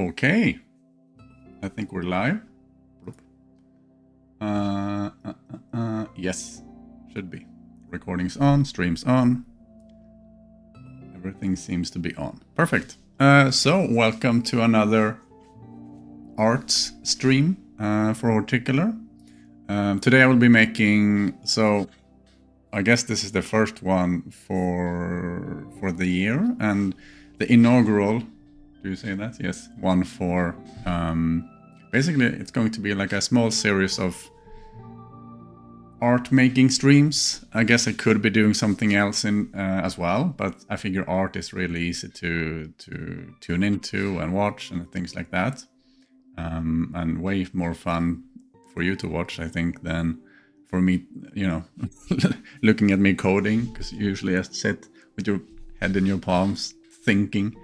Okay, I think we're live. Yes, should be. Recording's on, stream's on. Everything seems to be on. Perfect. So, welcome to another arts stream for Horticular. Today I will be making, so I guess this is the first one for the year, and the inaugural, do you say that? Yes, one for, basically it's going to be like a small series of art making streams. I guess I could be doing something else in as well, but I figure art is really easy to tune into and watch and things like that, and way more fun for you to watch, I think, than for me, you know, looking at me coding, because you usually have to sit with your head in your palms thinking.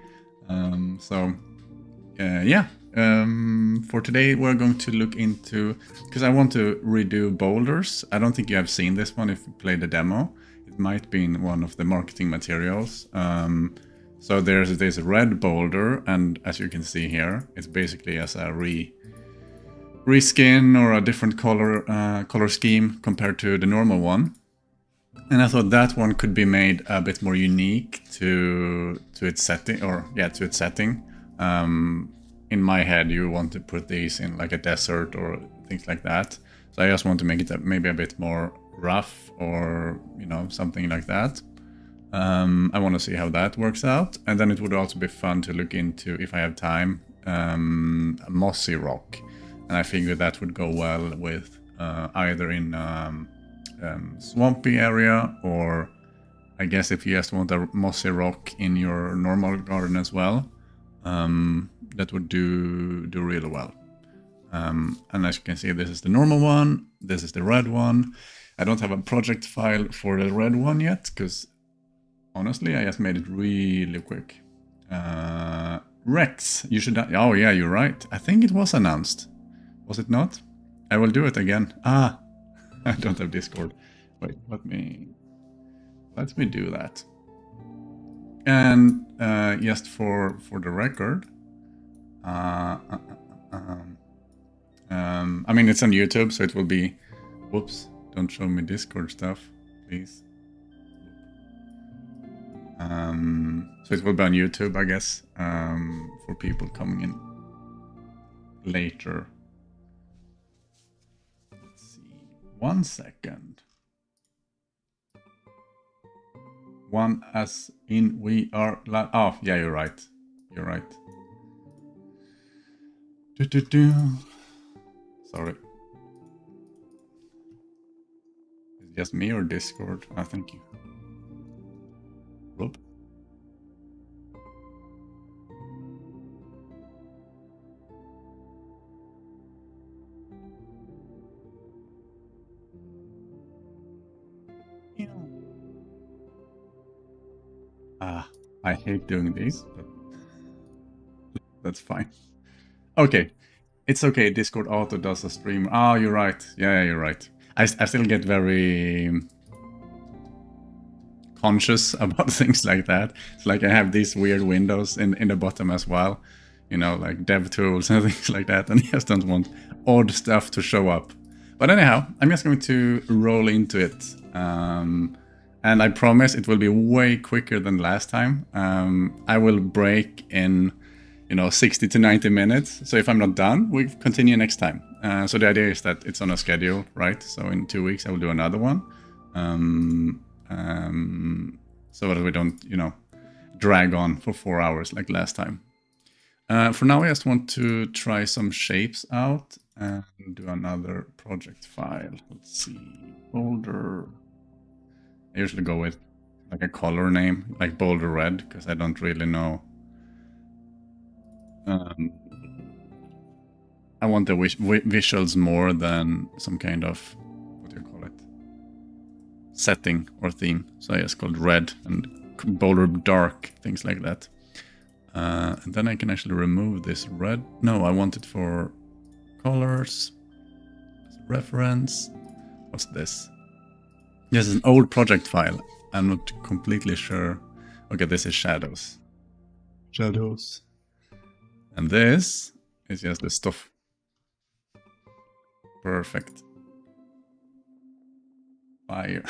For today we're going to look into, because I want to redo Boulders. I don't think you have seen this one if you played the demo. It might be in one of the marketing materials. So there's this red boulder, and as you can see here, it's basically as a reskin or a different color scheme compared to the normal one. And I thought that one could be made a bit more unique to its setting, or yeah, to its setting. In my head, you want to put these in like a desert or things like that. So I just want to make it maybe a bit more rough, or, you know, something like that. I want to see how that works out. And then it would also be fun to look into, if I have time, a mossy rock. And I figured that would go well with either in swampy area, or I guess if you just want a mossy rock in your normal garden as well, that would do really well. And as you can see, this is the normal one, this is the red one. I don't have a project file for the red one yet, because honestly I just made it really quick. Rex, you should, oh yeah, you're right, I think it was announced. Was it not? I will do it again. I don't have Discord. Wait, let me do that. And just for the record, I mean, it's on YouTube, so it will be, whoops, don't show me Discord stuff, please. So it will be on YouTube, I guess, for people coming in later. Let's see, 1 second. One as in we are live. Oh, yeah, you're right. You're right. Sorry. Is it just me or Discord? Oh, thank you. Whoop. I hate doing these, but that's fine. Okay, it's okay. Discord Auto does a stream. Oh, you're right. Yeah, you're right. I still get very conscious about things like that. It's like I have these weird windows in the bottom as well, you know, like dev tools and things like that, and I just don't want odd stuff to show up. But anyhow, I'm just going to roll into it. And I promise it will be way quicker than last time. I will break in, you know, 60 to 90 minutes. So if I'm not done, we continue next time. So the idea is that it's on a schedule, right? So in 2 weeks, I will do another one. So that we don't, you know, drag on for 4 hours like last time. For now, I just want to try some shapes out and do another project file. Let's see, Boulder. I usually go with like a color name, like Boulder Red, because I don't really know. I want the visuals more than some kind of, what do you call it, setting or theme. So it's called Red and Boulder Dark, things like that. And then I can actually remove this red. No, I want it for colors. Reference. What's this? This is an old project file. I'm not completely sure. Okay, this is shadows. Shadows. And this is just the stuff. Perfect. Fire.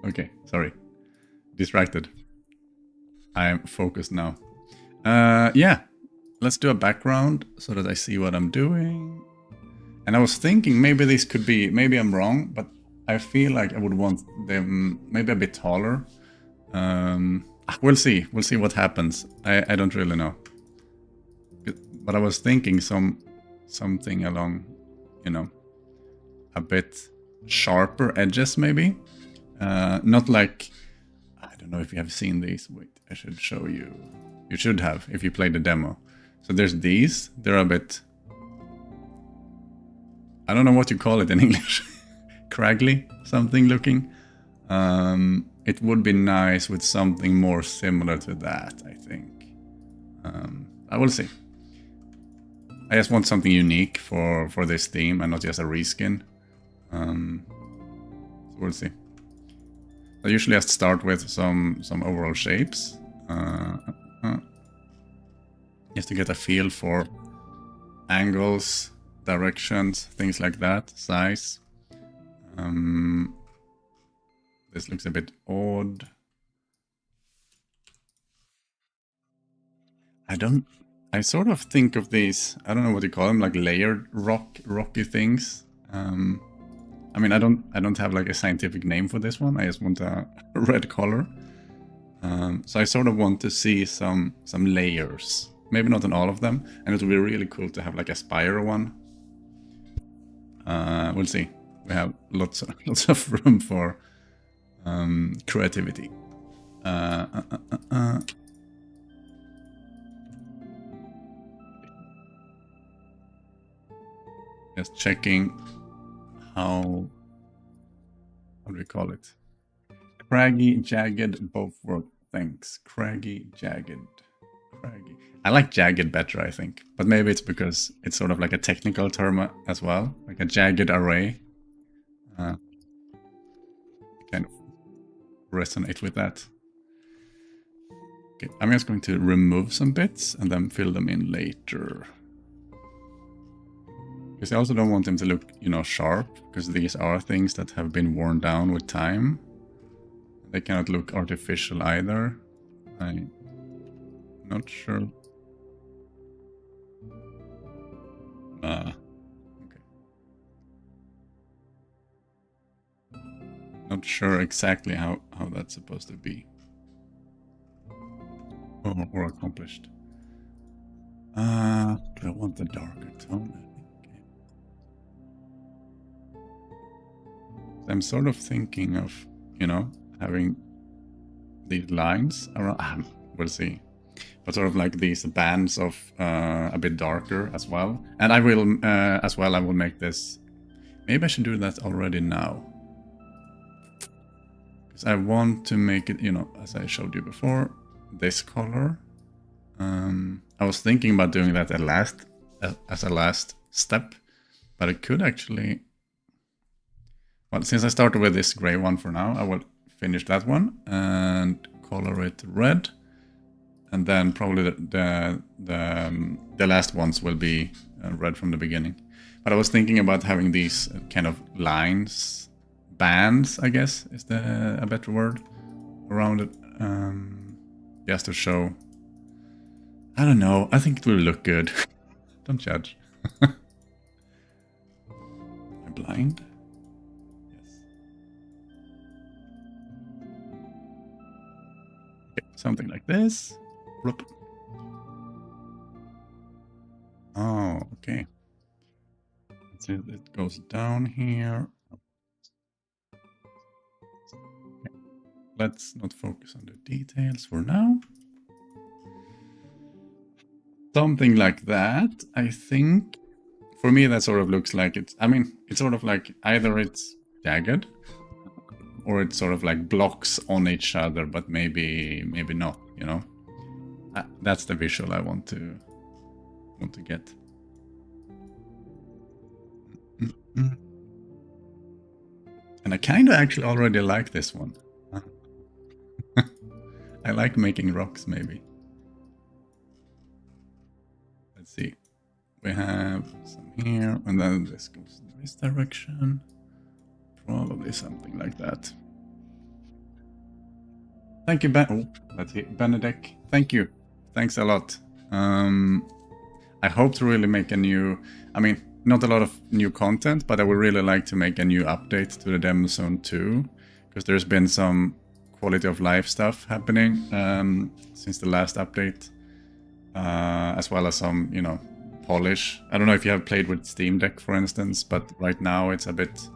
Okay, sorry. Distracted. I am focused now. Yeah, let's do a background so that I see what I'm doing. And I was thinking maybe this could be, maybe I'm wrong, but I feel like I would want them maybe a bit taller. We'll see. We'll see what happens. I don't really know. But I was thinking something along, you know, a bit sharper edges maybe. Not like, I don't know if you have seen these. Wait, I should show you. You should have if you played the demo. So there's these. They're a bit, I don't know what you call it in English. Craggly something looking. It would be nice with something more similar to that, I think. I will see. I just want something unique for this theme and not just a reskin. So we'll see. I usually just start with some overall shapes. Just to get a feel for angles, directions, things like that, size. This looks a bit odd. I sort of think of these, I don't know what you call them, like layered rocky things. I mean, I don't have like a scientific name for this one. I just want a red color. So I sort of want to see some layers. Maybe not on all of them. And it would be really cool to have like a spiral one. We'll see. We have lots of room for creativity. Just checking how do we call it? Craggy, jagged, both work. Thanks. Craggy, jagged, craggy. I like jagged better, I think. But maybe it's because it's sort of like a technical term as well. Like a jagged array. Kind of resonate with that. Okay, I'm just going to remove some bits and then fill them in later. Because I also don't want them to look, you know, sharp. Because these are things that have been worn down with time. They cannot look artificial either. I'm not sure. Okay. Not sure exactly how that's supposed to be. Or accomplished. Do I want the darker tone? I think. I'm sort of thinking of, you know, having these lines around. We'll see. But sort of like these bands of a bit darker as well. And I will, as well, I will make this. Maybe I should do that already now. Because I want to make it, you know, as I showed you before, this color. I was thinking about doing that as a last step. But it could actually... Well, since I started with this gray one for now, I will finish that one and color it red. And then probably the last ones will be red from the beginning. But I was thinking about having these kind of lines, bands, I guess is a better word, around it. Just to show. I don't know. I think it will look good. Don't judge. Am I blind? Yes. Okay, something like this. Whoop. Oh, okay. Let's see, it goes down here. Okay. Let's not focus on the details for now. Something like that, I think. For me, that sort of looks like it's... I mean, it's sort of like either it's jagged, or it's sort of like blocks on each other, but maybe not, you know? That's the visual I want to get. And I kind of actually already like this one. I like making rocks, maybe. let's see. We have some here, and then this goes in this direction. Probably something like that. Thank you, Benedict. Thank you. Thanks a lot. I hope to really make a new... I mean, not a lot of new content, but I would really like to make a new update to the demo zone too, because there's been some quality of life stuff happening since the last update, as well as some, you know, polish. I don't know if you have played with Steam Deck, for instance, but right now it's a bit...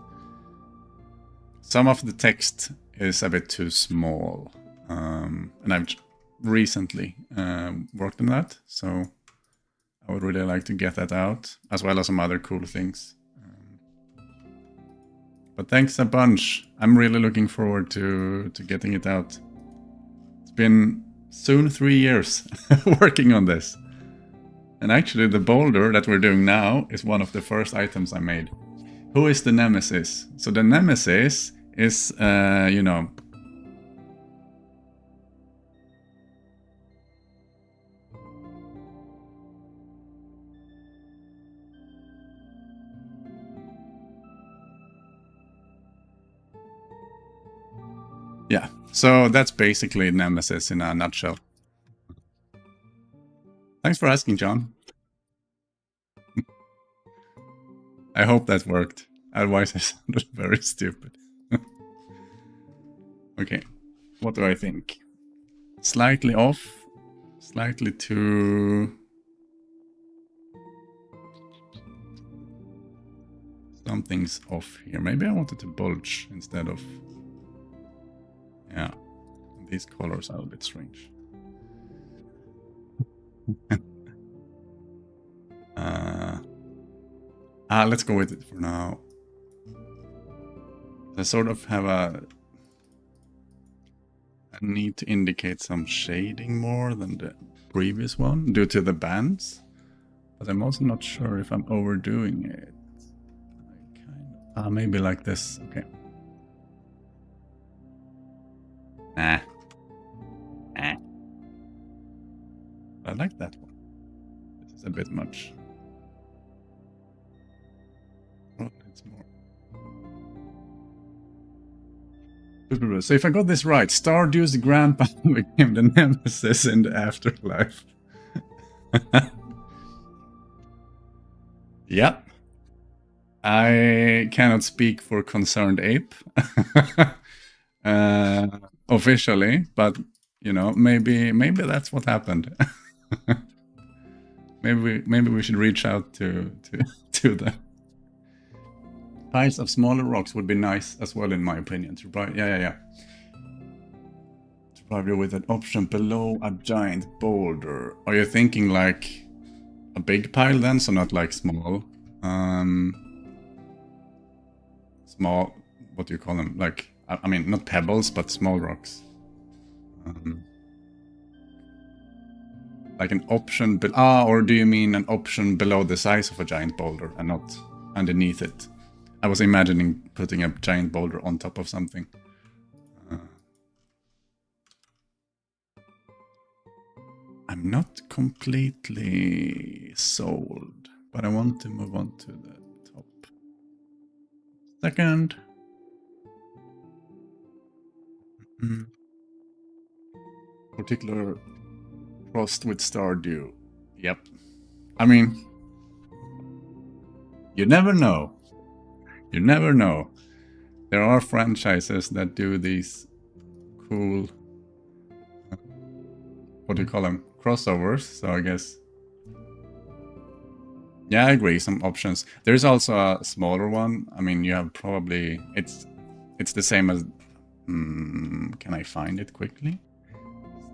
Some of the text is a bit too small, and I've recently worked on that, so I would really like to get that out, as well as some other cool things. But thanks a bunch. I'm really looking forward to getting it out. It's been soon 3 years working on this. And actually the boulder that we're doing now is one of the first items I made. Who is the nemesis? So the nemesis is, you know... Yeah, so that's basically Nemesis in a nutshell. Thanks for asking, John. I hope that worked. Otherwise I sounded very stupid. Okay, what do I think? Slightly off, slightly too... Something's off here. Maybe I wanted to bulge instead of... Yeah, these colors are a bit strange. Let's go with it for now. I sort of have I need to indicate some shading more than the previous one due to the bands, but I'm also not sure if I'm overdoing it. Maybe like this. Okay. Nah. I like that one. This is a bit much. Oh, it's more. So if I got this right, Stardew's grandpa became the nemesis in the afterlife. Yep. I cannot speak for Concerned Ape. Officially, but you know, maybe that's what happened. maybe we should reach out to them. Piles of smaller rocks would be nice as well, in my opinion. To provide, to provide you with an option below a giant boulder. Are you thinking like a big pile then, so not like small? Small, what do you call them? Like, I mean, not pebbles, but small rocks. Like an option, or do you mean an option below the size of a giant boulder and not underneath it? I was imagining putting a giant boulder on top of something. I'm not completely sold, but I want to move on to the top. Second. Horticular crossed with Stardew. Yep. I mean, you never know. You never know. There are franchises that do these cool, what do you call them? Crossovers, so I guess. Yeah, I agree, some options. There's also a smaller one. I mean, you have probably, it's the same as, can I find it quickly?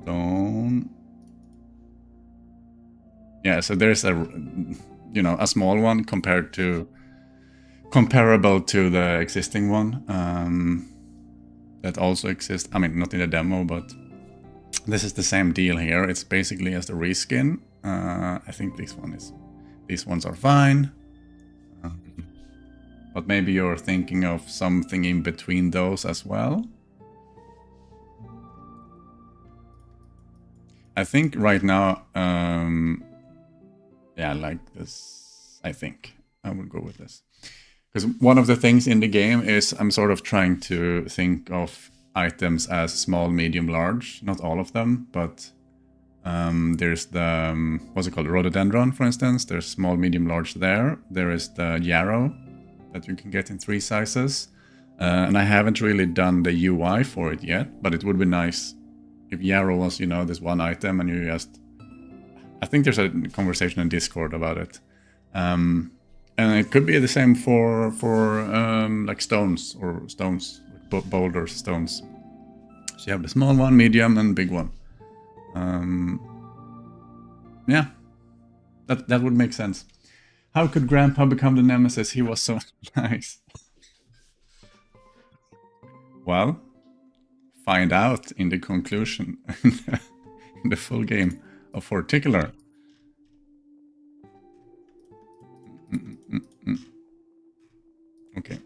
Stone. Yeah, so there's a, you know, a small one comparable to the existing one that also exists. I mean, not in the demo, but this is the same deal here. It's basically just a reskin. I think these ones are fine. But maybe you're thinking of something in between those as well. I think right now, Yeah, I like this. I think I will go with this. Because one of the things in the game is I'm sort of trying to think of items as small, medium, large. Not all of them, but there's the, what's it called, rhododendron, for instance. There's small, medium, large there. There is the yarrow that you can get in 3 sizes. And I haven't really done the UI for it yet, but it would be nice if yarrow was, you know, this one item and you just... I think there's a conversation in Discord about it. And it could be the same for like stones, boulders, stones. So you have the small one, medium, and big one. Yeah, that would make sense. How could Grandpa become the nemesis? He was so nice. Well, find out in the conclusion, in the full game of Horticular. Okay.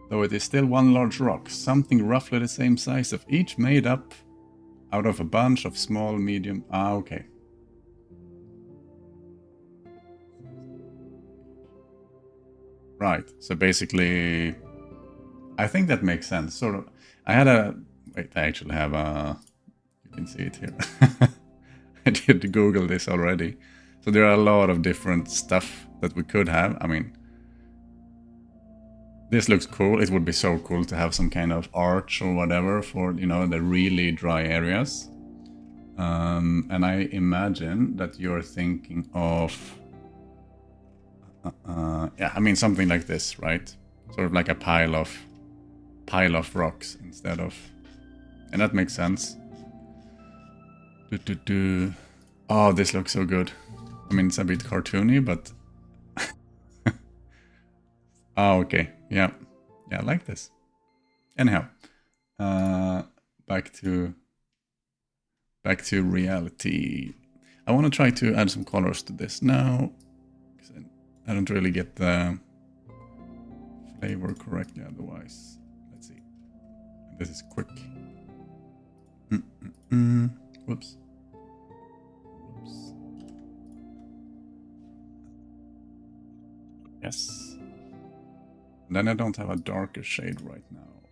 Though it is still one large rock, something roughly the same size of each, made up out of a bunch of small, medium... okay. Right, so basically... I think that makes sense, sort of. I had a... Wait, I actually have a... You can see it here. I did Google this already. So there are a lot of different stuff that we could have. I mean... This looks cool. It would be so cool to have some kind of arch or whatever for, you know, the really dry areas. And I imagine that you're thinking of... yeah, I mean something like this, right? Sort of like a pile of rocks instead of... And that makes sense. Oh, this looks so good. I mean, it's a bit cartoony, but... Oh, okay. Yeah. Yeah, I like this. Anyhow, back to reality. I want to try to add some colors to this now. I don't really get the flavor correctly otherwise. Let's see. This is quick. Whoops. Whoops. Yes. And then I don't have a darker shade right now.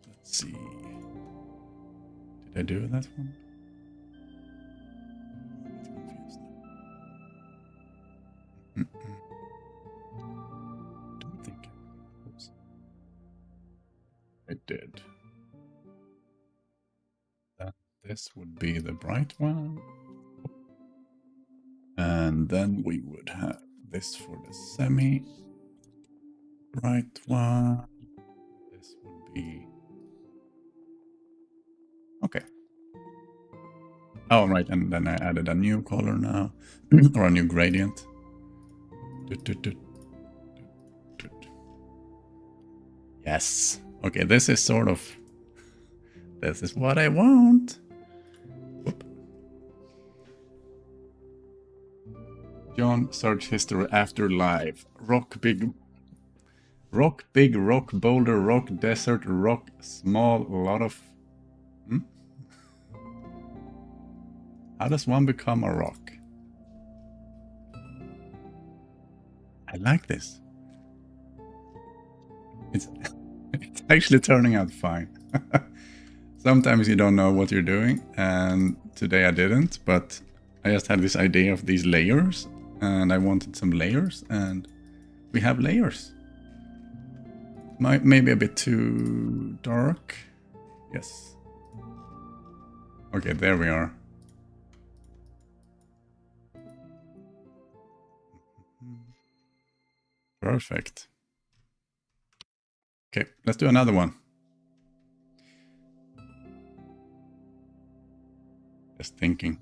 Let's see. Did I do that one? I'm a bit confused now. Don't think. Oops. I did. This would be the bright one. And then we would have this for the semi. Bright one. This would be... Okay. Oh, right, and then I added a new color now. Or a new gradient. Yes. Okay, this is sort of... This is what I want. Whoop. John, search history after live. Rock big, rock boulder, rock desert, rock small, a lot of... How does one become a rock? I like this. It's actually turning out fine. Sometimes you don't know what you're doing, and today I didn't, but I just had this idea of these layers, and I wanted some layers, and we have layers. Maybe a bit too dark. Yes. Okay, there we are. Perfect. Okay, let's do another one. Just thinking.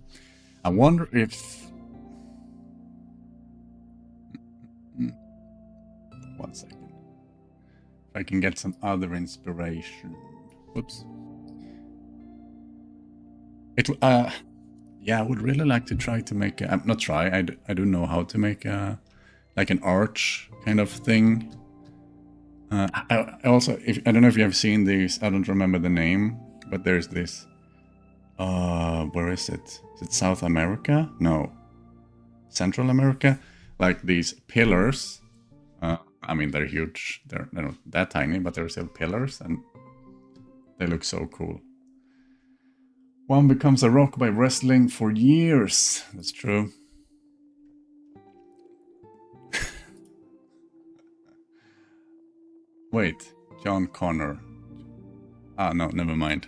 I wonder if... 1 second. If I can get some other inspiration. Whoops. Yeah, I would really like to try to make a... not try, I do know how to make a... like an arch kind of thing. I also, I don't know if you have seen these, I don't remember the name, but there's this... Where is it? Is it South America? No. Central America? Like these pillars. I mean, they're huge. They're not that tiny, but they're still pillars, and they look so cool. One becomes a rock by wrestling for years. That's true. Wait, John Connor. Ah, no, never mind.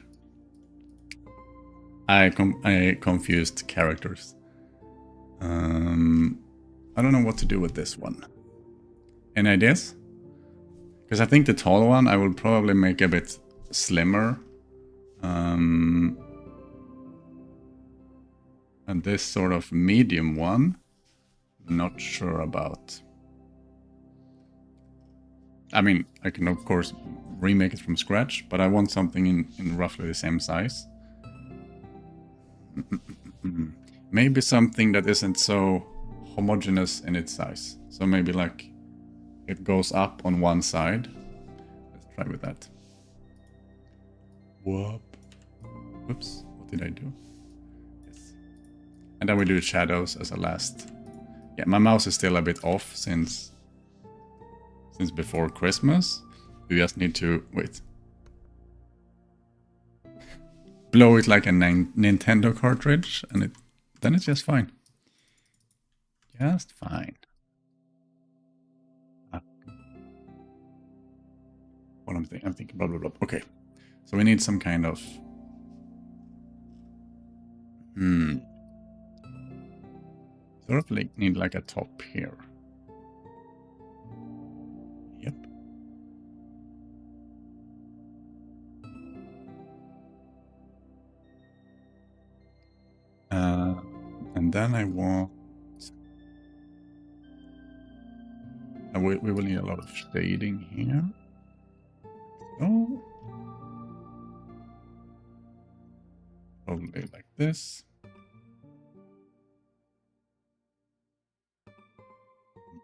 I confused characters. I don't know what to do with this one. Any ideas? Because I think the tall one I will probably make a bit slimmer. And this sort of medium one, not sure about. I mean, I can of course remake it from scratch, but I want something in roughly the same size. Maybe something that isn't so homogeneous in its size. So maybe like it goes up on one side. Let's try with that. Whoop. Whoops, what did I do? Yes. And then we do shadows as a last. Yeah, my mouse is still a bit off since before Christmas. You just need to wait. Blow it like a Nintendo cartridge, and then it's just fine. Just fine. What I'm thinking, blah blah blah. Okay, so we need some kind of sort of like need like a top here. Yep. And then I want. We will need a lot of shading here. Oh. Probably like this.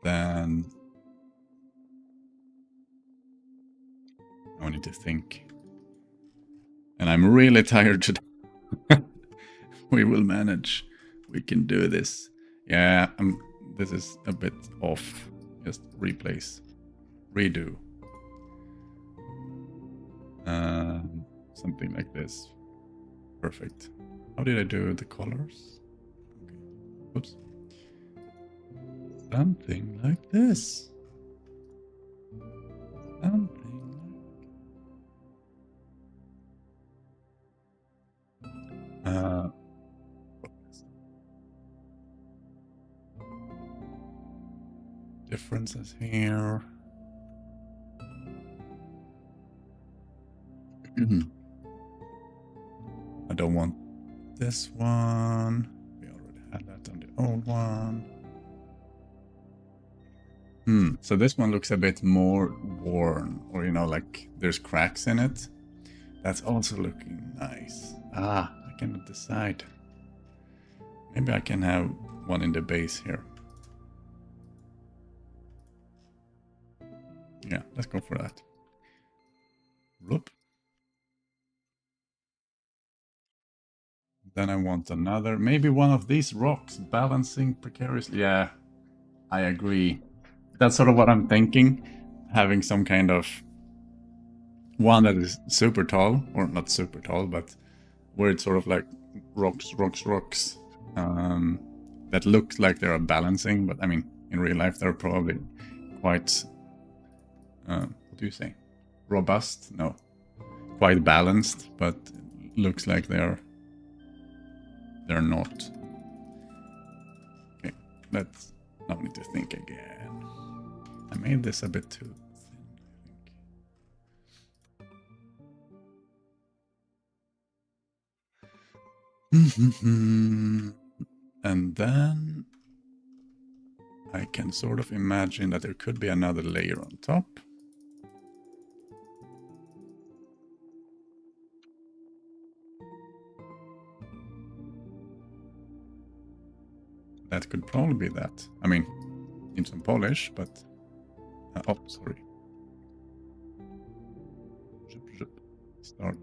Then I need to think. And I'm really tired today. We will manage. We can do this. Yeah, this is a bit off. Just replace. Redo. Something like this. Perfect. How did I do the colors? Okay. Oops. Something like this. Something like... differences here. I don't want this one. We already had that on the old one. So this one looks a bit more worn, or you know, like there's cracks in it. That's also looking nice. I cannot decide. Maybe I can have one in the base here. Yeah, let's go for that. Whoop. Then I want another, maybe one of these rocks balancing precariously. Yeah, I agree. That's sort of what I'm thinking. Having some kind of one that is super tall, or not super tall, but where it's sort of like rocks. That looks like they're balancing, but I mean, in real life, they're probably quite, what do you say? Robust? No. Quite balanced, but looks like they're not. Okay, let's now need to think again. I made this a bit too thin, and then I can sort of imagine that there could be another layer on top. That could probably be that. I mean, need some polish, but... oh, sorry. Start.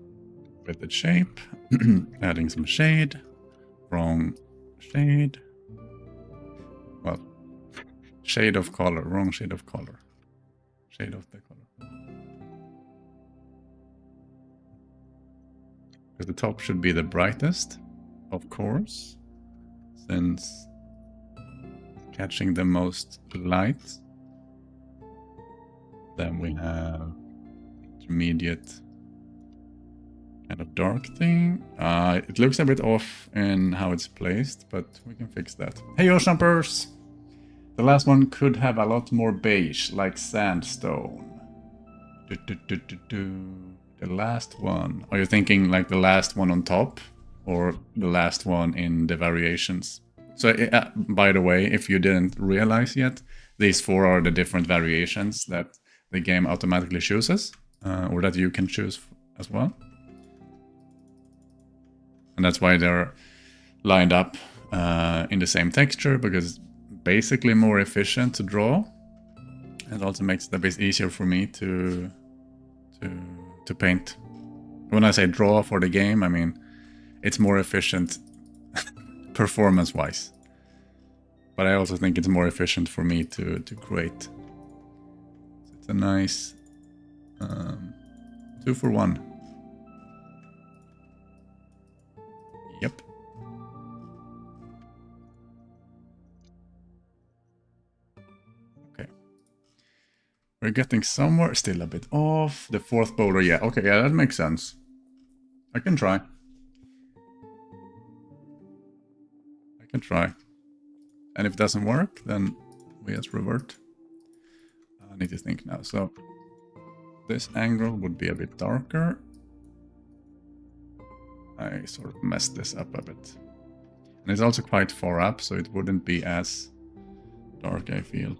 with the shape, adding some shade, wrong shade. Well, shade of color, wrong shade of color. Shade of the color. Because the top should be the brightest, of course, since catching the most light. Then we have intermediate kind of dark thing. It looks a bit off in how it's placed, but we can fix that. Hey, yo, jumpers! The last one could have a lot more beige, like sandstone. The last one. Are you thinking like the last one on top? Or the last one in the variations? So, by the way, if you didn't realize yet, these 4 are the different variations that the game automatically chooses. Or that you can choose as well. And that's why they're lined up in the same texture, because basically more efficient to draw. It also makes it a bit easier for me to paint. When I say draw for the game, I mean it's more efficient performance-wise. But I also think it's more efficient for me to create. So it's a nice 2 for 1. Yep. Okay. We're getting somewhere, still a bit off. The 4th boulder, yeah. Okay, yeah, that makes sense. I can try. And if it doesn't work, then we just revert. I need to think now. So this angle would be a bit darker. I sort of messed this up a bit. And it's also quite far up, so it wouldn't be as dark, I feel.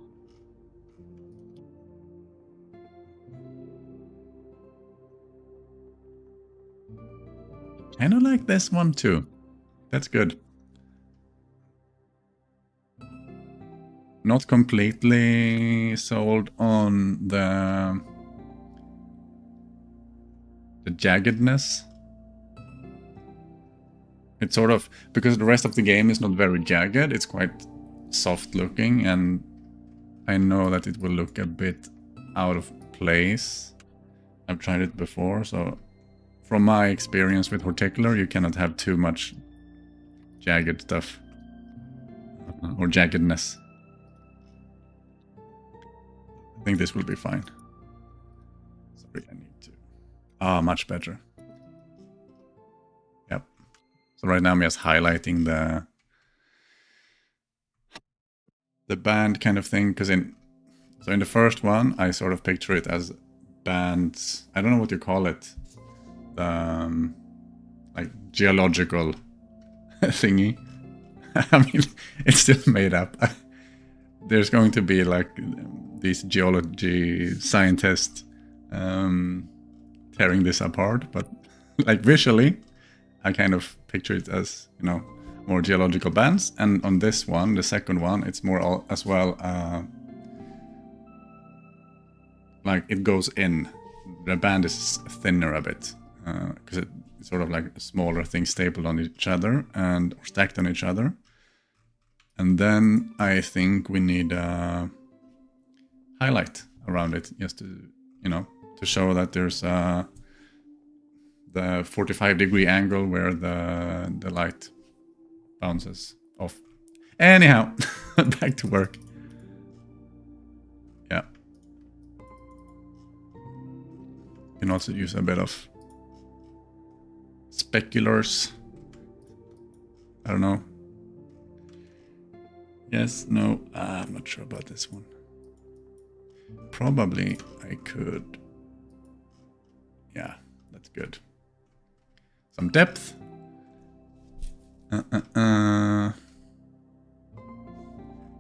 Kind of like this one too. That's good. Not completely sold on the jaggedness. It's sort of, because the rest of the game is not very jagged, it's quite soft looking, and I know that it will look a bit out of place. I've tried it before, so from my experience with Horticular, you cannot have too much jagged stuff or jaggedness. I think this will be fine. Sorry, I need to... Ah, much better. Yep. So right now I'm just highlighting the band kind of thing, because in the first one I sort of picture it as bands. I don't know what you call it. Like geological thingy. I mean, it's still made up. There's going to be like these geology scientists tearing this apart, but like visually, I kind of picture it as, you know, more geological bands. And on this one, the second one, it's more as well like it goes in. The band is thinner a bit because it's sort of like smaller things stapled on each other and or stacked on each other. And then I think we need a highlight around it, just to, you know, to show that there's the 45-degree angle where the light bounces off. Anyhow, back to work. Yeah. You can also use a bit of speculars. I don't know. Yes, no, I'm not sure about this one. Probably I could. Yeah, that's good. Some depth.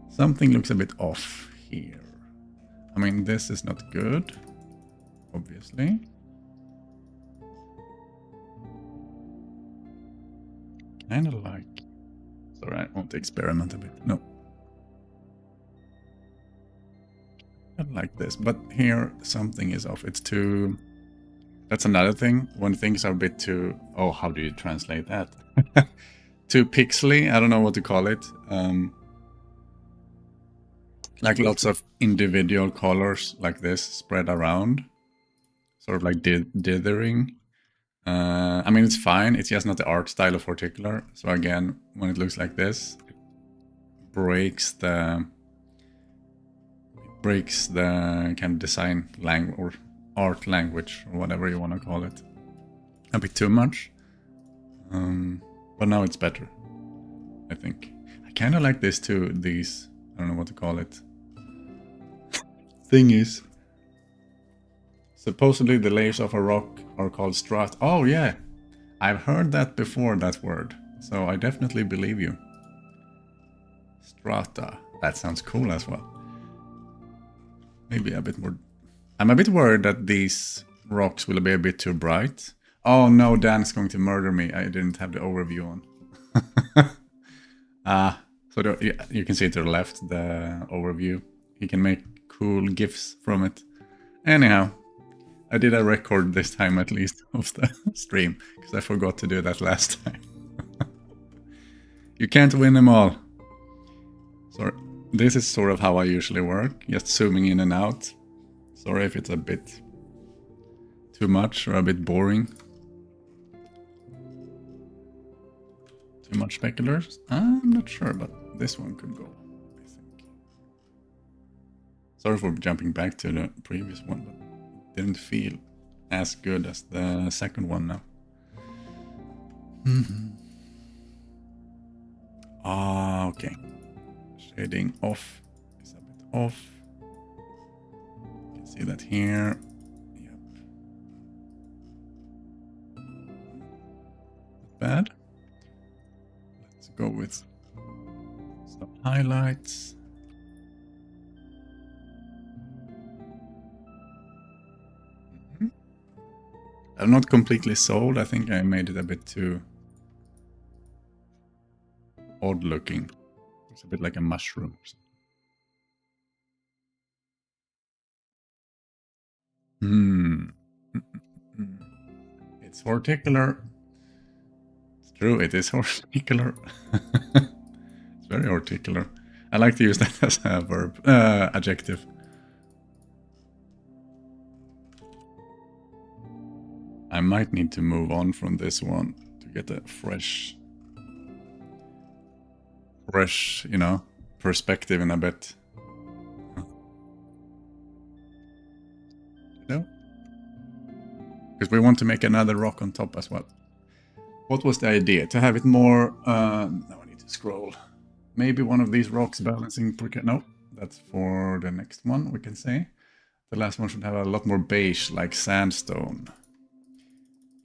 Something looks a bit off here. I mean, this is not good, obviously. Kind of like... Sorry, I want to experiment a bit. No. Not like this, but here something is off. It's too That's another thing. When things are a bit too... Oh, how do you translate that? Too pixely? I don't know what to call it. Like lots of individual colors like this spread around. Sort of like dithering. I mean, it's fine. It's just not the art style of Horticular. So again, when it looks like this, it breaks the kind of design language or art language or whatever you want to call it a bit too much. But now it's better, I think. I kind of like this too. These, I don't know what to call it. Thing is, supposedly the layers of a rock are called strata. Oh yeah, I've heard that before, that word. So I definitely believe you. Strata. That sounds cool as well. Maybe a bit more... I'm a bit worried that these rocks will be a bit too bright. Oh no, Dan's going to murder me. I didn't have the overview on. So you can see to the left, the overview. You can make cool GIFs from it. Anyhow, I did a record this time at least of the stream, because I forgot to do that last time. You can't win them all. Sorry, this is sort of how I usually work, just zooming in and out. Sorry if it's a bit too much or a bit boring. Too much speculars? I'm not sure, but this one could go, I think. Sorry for jumping back to the previous one, but it didn't feel as good as the second one now. Okay. Shading off is a bit off. You can see that here. Yep. Not bad. Let's go with some highlights. I'm not completely sold. I think I made it a bit too odd looking. It's a bit like a mushroom or something. It's Horticular. It's true, it is Horticular. It's very Horticular. I like to use that as a verb, adjective. I might need to move on from this one to get a fresh, you know, perspective in a bit. You know? Because we want to make another rock on top as well. What was the idea? To have it more... now I need to scroll. Maybe one of these rocks balancing... No, that's for the next one, we can say. The last one should have a lot more beige, like sandstone.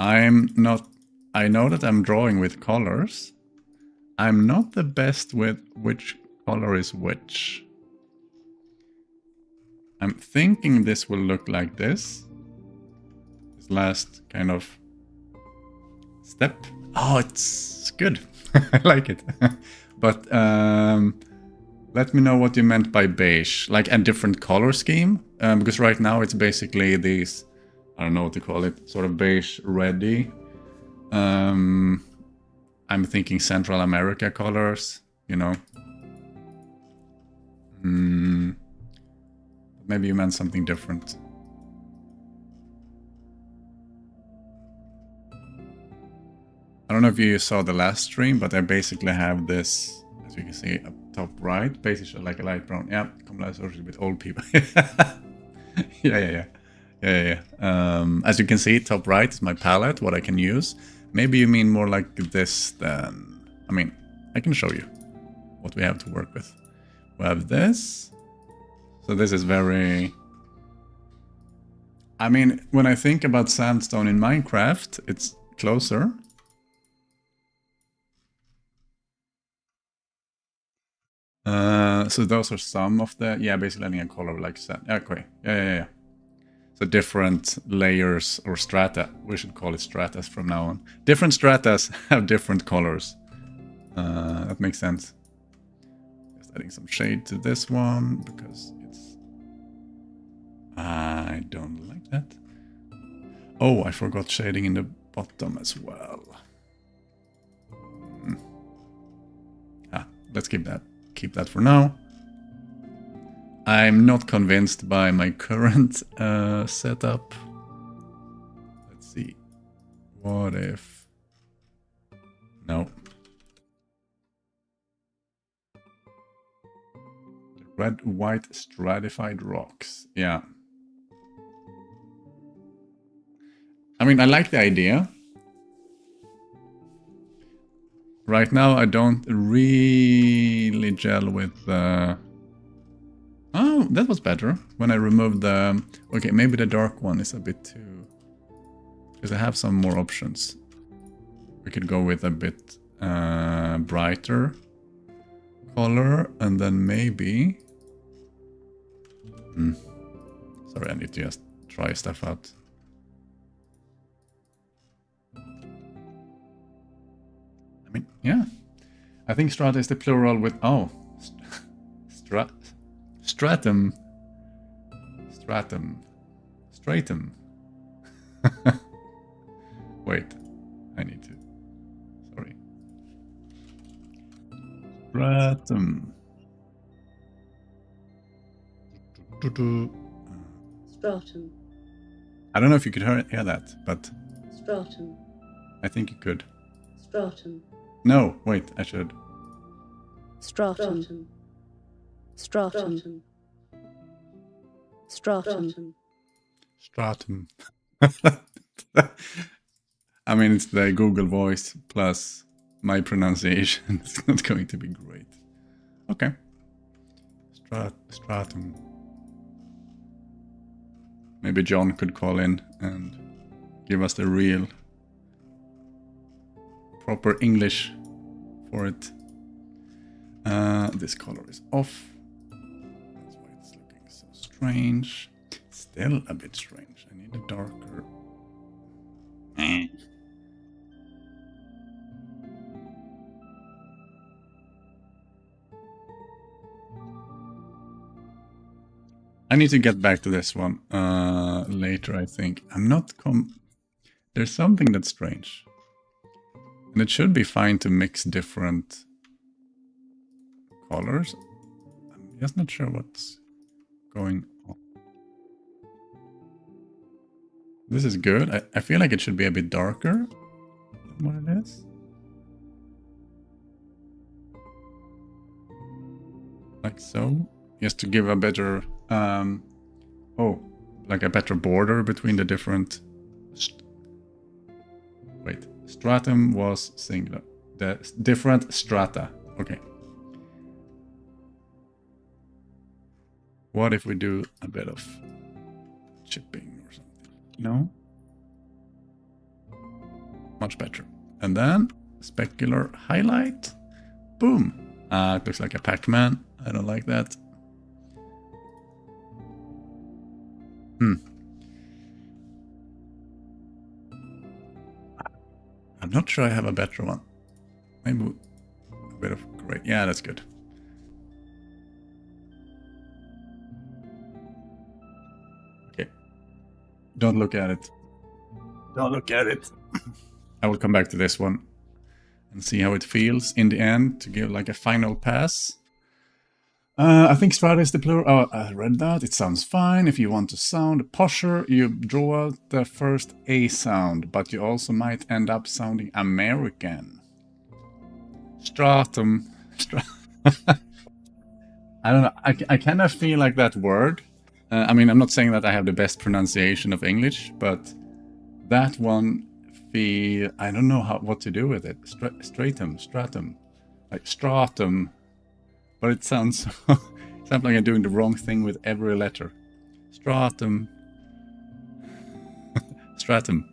I'm not... I know that I'm drawing with colors. I'm not the best with which color is which. I'm thinking this will look like this. This last kind of step. Oh, it's good. I like it. But let me know what you meant by beige. Like a different color scheme? Because right now it's basically these... I don't know what to call it, sort of beige ready. I'm thinking Central America colors, you know. Maybe you meant something different. I don't know if you saw the last stream, but I basically have this, as you can see, up top right, basically like a light brown. Yeah, come associated with old people. Yeah. As you can see, top right is my palette, what I can use. Maybe you mean more like this than... I mean, I can show you what we have to work with. We have this. So this is very... I mean, when I think about sandstone in Minecraft, it's closer. So those are some of the... Yeah, basically adding a color like sand. Okay, yeah. So different layers or strata. We should call it stratas from now on. Different stratas have different colors. That makes sense. Just adding some shade to this one because it's... I don't like that. Oh, I forgot shading in the bottom as well. Let's keep that for now. I'm not convinced by my current setup. Let's see. What if... No. Red-white stratified rocks. Yeah. I mean, I like the idea. Right now, I don't really gel with the... Oh, that was better. When I removed the... Okay, maybe the dark one is a bit too... Because I have some more options. We could go with a bit brighter color, and then maybe... Sorry, I need to just try stuff out. I mean, yeah. I think strata is the plural with... Oh. Stratum. Stratum. Wait. I need to... Sorry. Stratum. Stratum. I don't know if you could hear that, but... Stratum. I think you could. Stratum. No, wait, I should. Stratum. Stratum. Stratum. Stratum. I mean, it's the Google voice plus my pronunciation. It's not going to be great. Okay. Stratum. Maybe John could call in and give us the real proper English for it. This color is off. That's why it's looking so strange. Still a bit strange. I need a darker. I need to get back to this one later, I think. I'm not There's something that's strange. And it should be fine to mix different colors. I'm just not sure what's going on. This is good. I feel like it should be a bit darker than what it is. Like so. Just to give a better... like a better border between the different... Wait. Stratum was singular. The different strata. Okay. What if we do a bit of chipping or something? No? Much better. And then specular highlight. Boom. It looks like a Pac-Man. I don't like that. I'm not sure I have a better one. Maybe a bit of gray. Yeah, that's good. Okay. Don't look at it. Don't look at it. I will come back to this one and see how it feels in the end to give like a final pass. I think strata is the plural. Oh, I read that. It sounds fine. If you want to sound posher, you draw out the first A sound, but you also might end up sounding American. Stratum. I don't know. I kind of feel like that word. I mean, I'm not saying that I have the best pronunciation of English, but that one I don't know what to do with it. Stratum. Like stratum. But it sounds like I'm doing the wrong thing with every letter. Stratum. Stratum.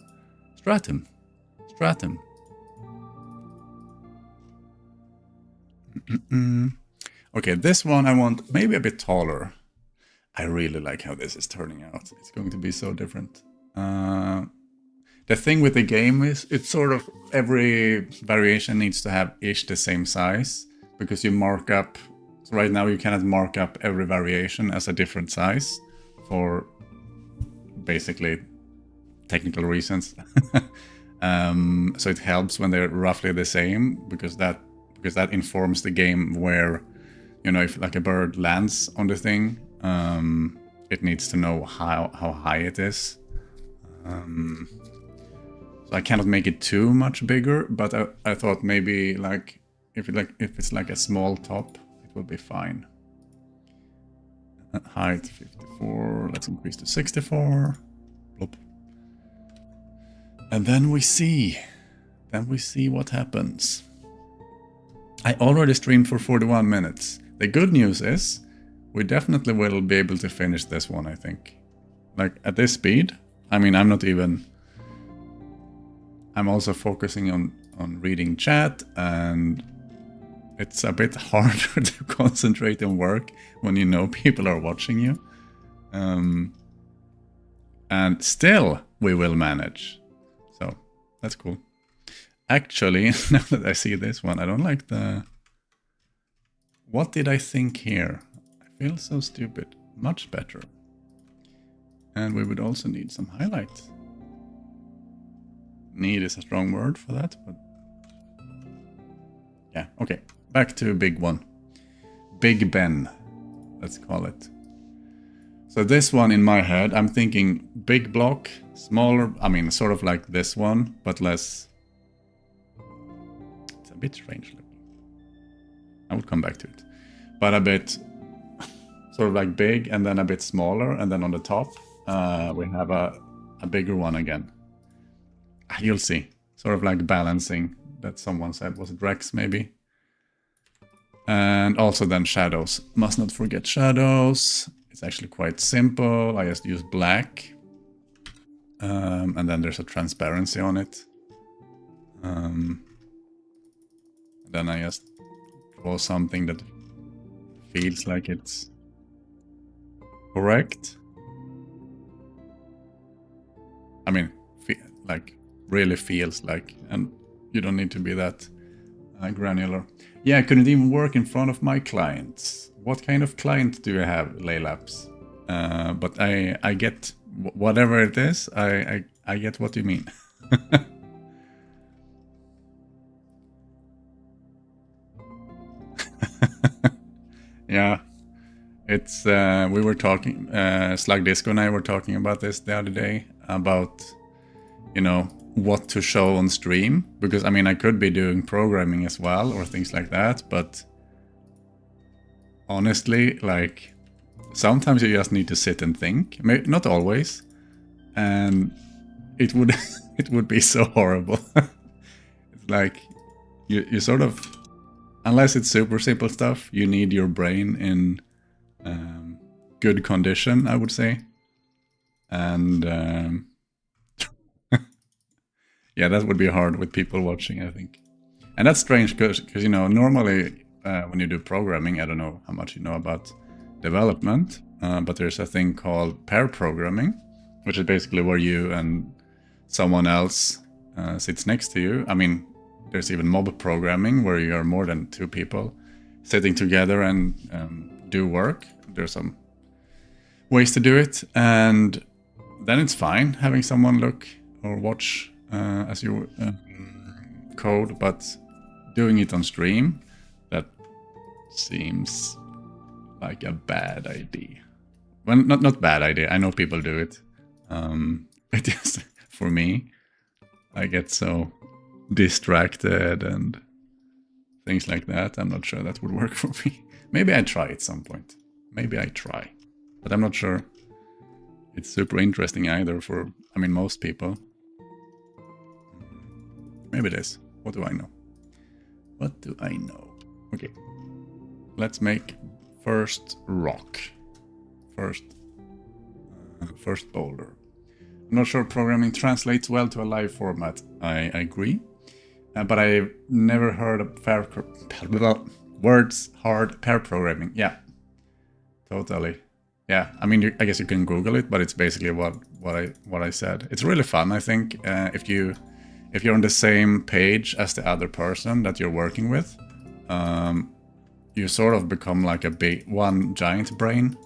Okay, this one I want maybe a bit taller. I really like how this is turning out. It's going to be so different. The thing with the game is it's sort of every variation needs to have ish the same size because you mark up. So right now you cannot mark up every variation as a different size for basically technical reasons. So it helps when they're roughly the same, because that informs the game where, you know, if like a bird lands on the thing, it needs to know how high it is. So I cannot make it too much bigger, but I thought maybe like if it's like a small top, it will be fine. Height 54. Let's increase to 64. Plop. And then we see what happens. I already streamed for 41 minutes. The good news is we definitely will be able to finish this one, I think. Like at this speed. I mean, I'm also focusing on reading chat, and it's a bit harder to concentrate and work when you know people are watching you. And still we will manage. So that's cool. Actually, now that I see this one, I don't like the... What did I think here? I feel so stupid. Much better. And we would also need some highlights. Need is a strong word for that, but... Yeah, okay. Back to big one. Big Ben, let's call it. So this one in my head, I'm thinking big block, smaller, I mean, sort of like this one, but less... It's a bit strange looking. I will come back to it. But a bit, sort of like big, and then a bit smaller, and then on the top, we have a bigger one again. You'll see. Sort of like balancing, that someone said. Was it Rex, maybe? And also then shadows. Must not forget shadows. It's actually quite simple. I just use black. And then there's a transparency on it. Then I just draw something that feels like it's correct. I mean, like really feels like, and you don't need to be that granular. Yeah, I couldn't even work in front of my clients. What kind of client do you have, Laylaps? But I get whatever it is. I get what you mean. Yeah, it's we were talking. Slug Disco and I were talking about this the other day, about, you know, what to show on stream, because I mean I could be doing programming as well or things like that, but honestly, like sometimes you just need to sit and think. Maybe not always, and it would it would be so horrible. It's like you sort of, unless it's super simple stuff, you need your brain in good condition, I would say. And yeah, that would be hard with people watching, I think. And that's strange because you know, normally when you do programming, I don't know how much you know about development, but there's a thing called pair programming, which is basically where you and someone else sits next to you. I mean, there's even mob programming where you are more than two people sitting together and do work. There's some ways to do it, and then it's fine having someone look or watch as you code, but doing it on stream, that seems like a bad idea. Well, not bad idea. I know people do it. But just for me, I get so distracted and things like that. I'm not sure that would work for me. Maybe I try at some point. Maybe I try, but I'm not sure it's super interesting either for, I mean, most people. Maybe it is. What do I know? What do I know? Okay. Let's make first rock. First boulder. I'm not sure programming translates well to a live format. I agree. But I've never heard of hard pair programming. Yeah. Totally. Yeah. I mean, I guess you can Google it, but it's basically what I said. It's really fun, I think, if you're on the same page as the other person that you're working with. You sort of become like one giant brain.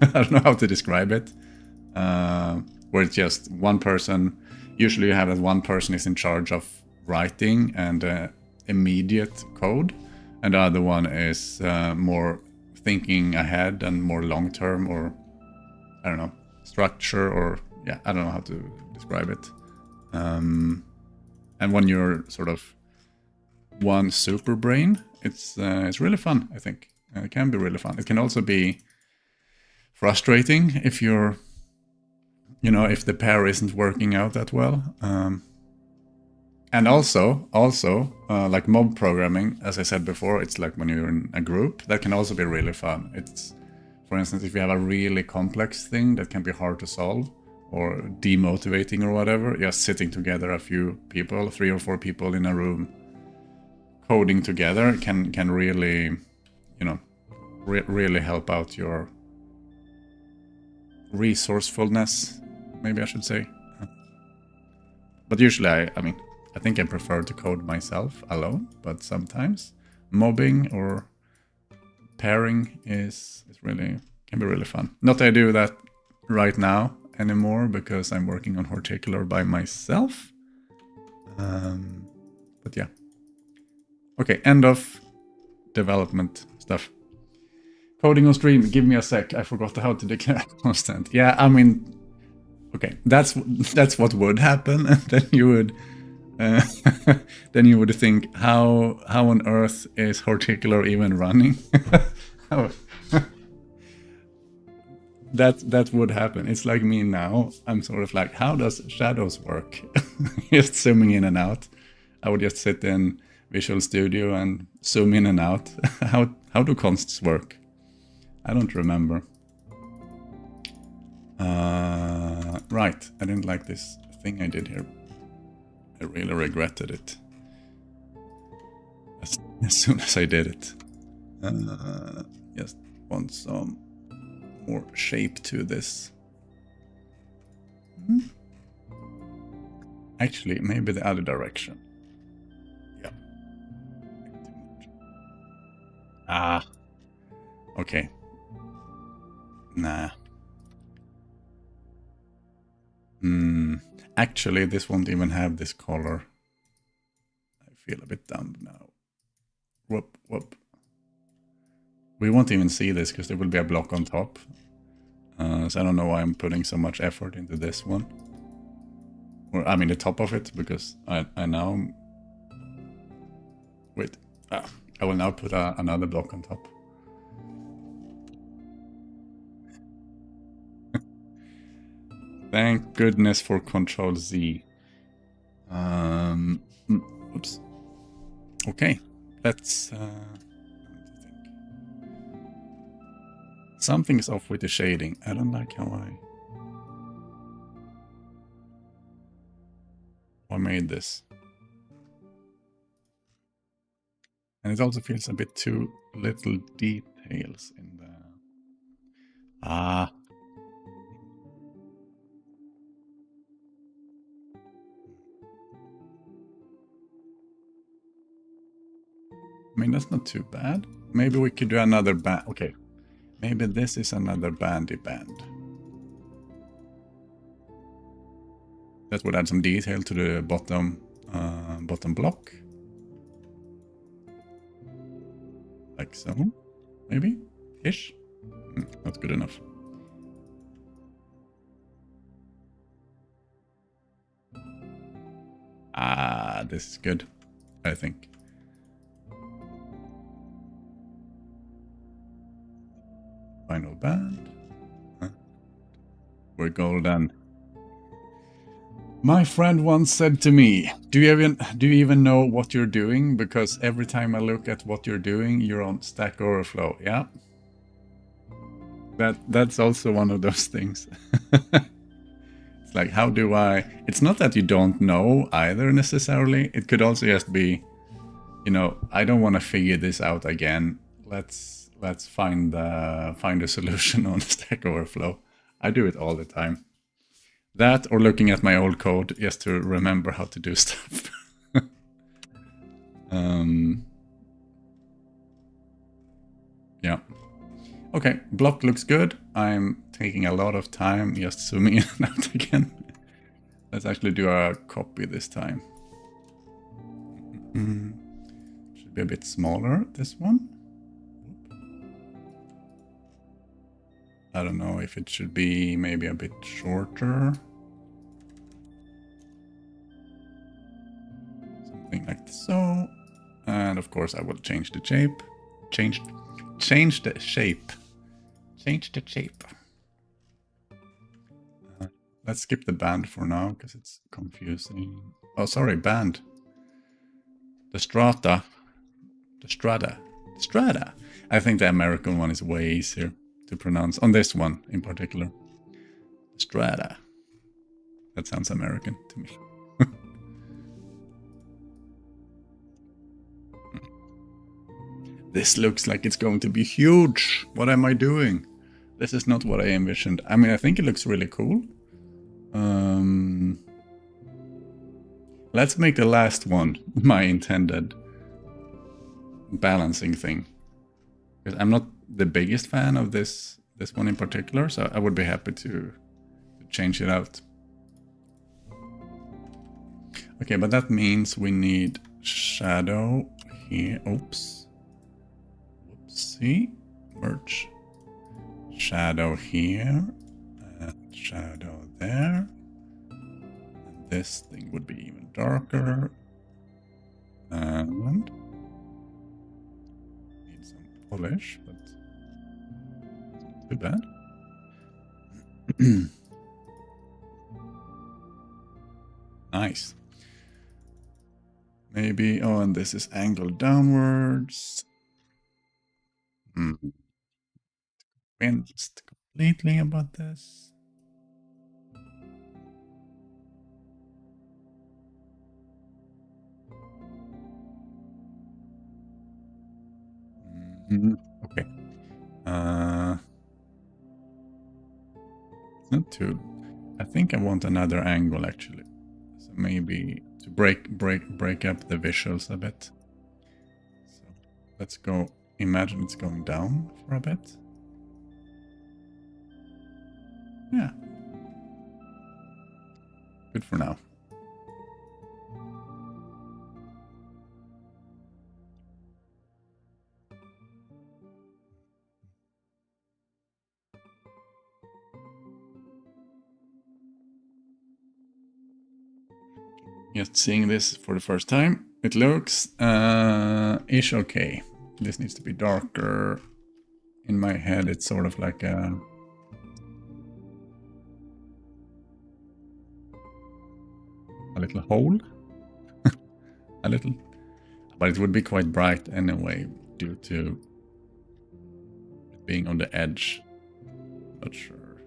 I don't know how to describe it. Where it's just one person usually you have that one person is in charge of writing and immediate code, and the other one is more thinking ahead and more long-term, or I don't know, structure, or yeah, I don't know how to describe it. And when you're sort of one super brain, it's really fun, I think. It can be really fun. It can also be frustrating if you're, you know, if the pair isn't working out that well. And also, like mob programming, as I said before, it's like when you're in a group, that can also be really fun. It's, for instance, if you have a really complex thing that can be hard to solve or demotivating or whatever, just sitting together, a few people, 3 or 4 people in a room, coding together can really, you know, really help out your resourcefulness, maybe I should say. But usually, I think I prefer to code myself alone, but sometimes mobbing or pairing is really, can be really fun. Not that I do that right now anymore because I'm working on Horticular by myself. But yeah. Okay, end of development stuff. Coding on stream, give me a sec. I forgot how to declare constant. Yeah, I mean, okay, that's what would happen, and then you would then you would think, how on earth is Horticular even running? That would happen. It's like me now. I'm sort of like, how does shadows work? Just zooming in and out. I would just sit in Visual Studio and zoom in and out. How do consts work? I don't remember. Right, I didn't like this thing I did here. I really regretted it as soon as I did it. Just want some more shape to this. Actually, maybe the other direction. Yeah. Ah. Okay. Nah. Actually, this won't even have this color. I feel a bit dumb now. Whoop. We won't even see this because there will be a block on top. So I don't know why I'm putting so much effort into this one. Or, I mean, the top of it, because I now... Wait. I will now put another block on top. Thank goodness for Control Z. Oops. Okay, let's... Something's off with the shading. I don't like how I made this. And it also feels a bit too little details in the... I mean, that's not too bad. Maybe we could do another band. Okay. Maybe this is another bandy band. That would add some detail to the bottom block. Like so. Maybe? Ish? Not good enough. This is good, I think. Final band. We're golden. My friend once said to me, do you even know what you're doing? Because every time I look at what you're doing, you're on Stack Overflow. Yeah. That's also one of those things. It's like, how do I... It's not that you don't know either necessarily. It could also just be, you know, I don't want to figure this out again. Let's find a solution on Stack Overflow. I do it all the time. That or looking at my old code just to remember how to do stuff. Yeah. Okay, block looks good. I'm taking a lot of time just zooming in and out again. Let's actually do a copy this time. Should be a bit smaller, this one. I don't know if it should be maybe a bit shorter. Something like so. And of course I will change the shape. Change the shape. Change the shape. Let's skip the band for now because it's confusing. Oh, sorry, band. The strata. The strata. Strata. I think the American one is way easier to pronounce. On this one in particular. Strata. That sounds American to me. This looks like it's going to be huge. What am I doing? This is not what I envisioned. I mean, I think it looks really cool. Let's make the last one my intended balancing thing. Because I'm not the biggest fan of this one in particular, so I would be happy to change it out. Okay, but that means we need shadow here. Oops. Whoopsie. Merge. Shadow here. And shadow there. And this thing would be even darker. And need some polish, but not too bad. Nice. Maybe, oh, and this is angled downwards. Convinced completely about this. Okay. It's not too. I think I want another angle actually. So maybe to break up the visuals a bit. So let's go. Imagine it's going down for a bit. Yeah. Good for now. Just seeing this for the first time. It looks ish okay. This needs to be darker. In my head, it's sort of like a little hole. A little. But it would be quite bright anyway, due to it being on the edge. Not sure.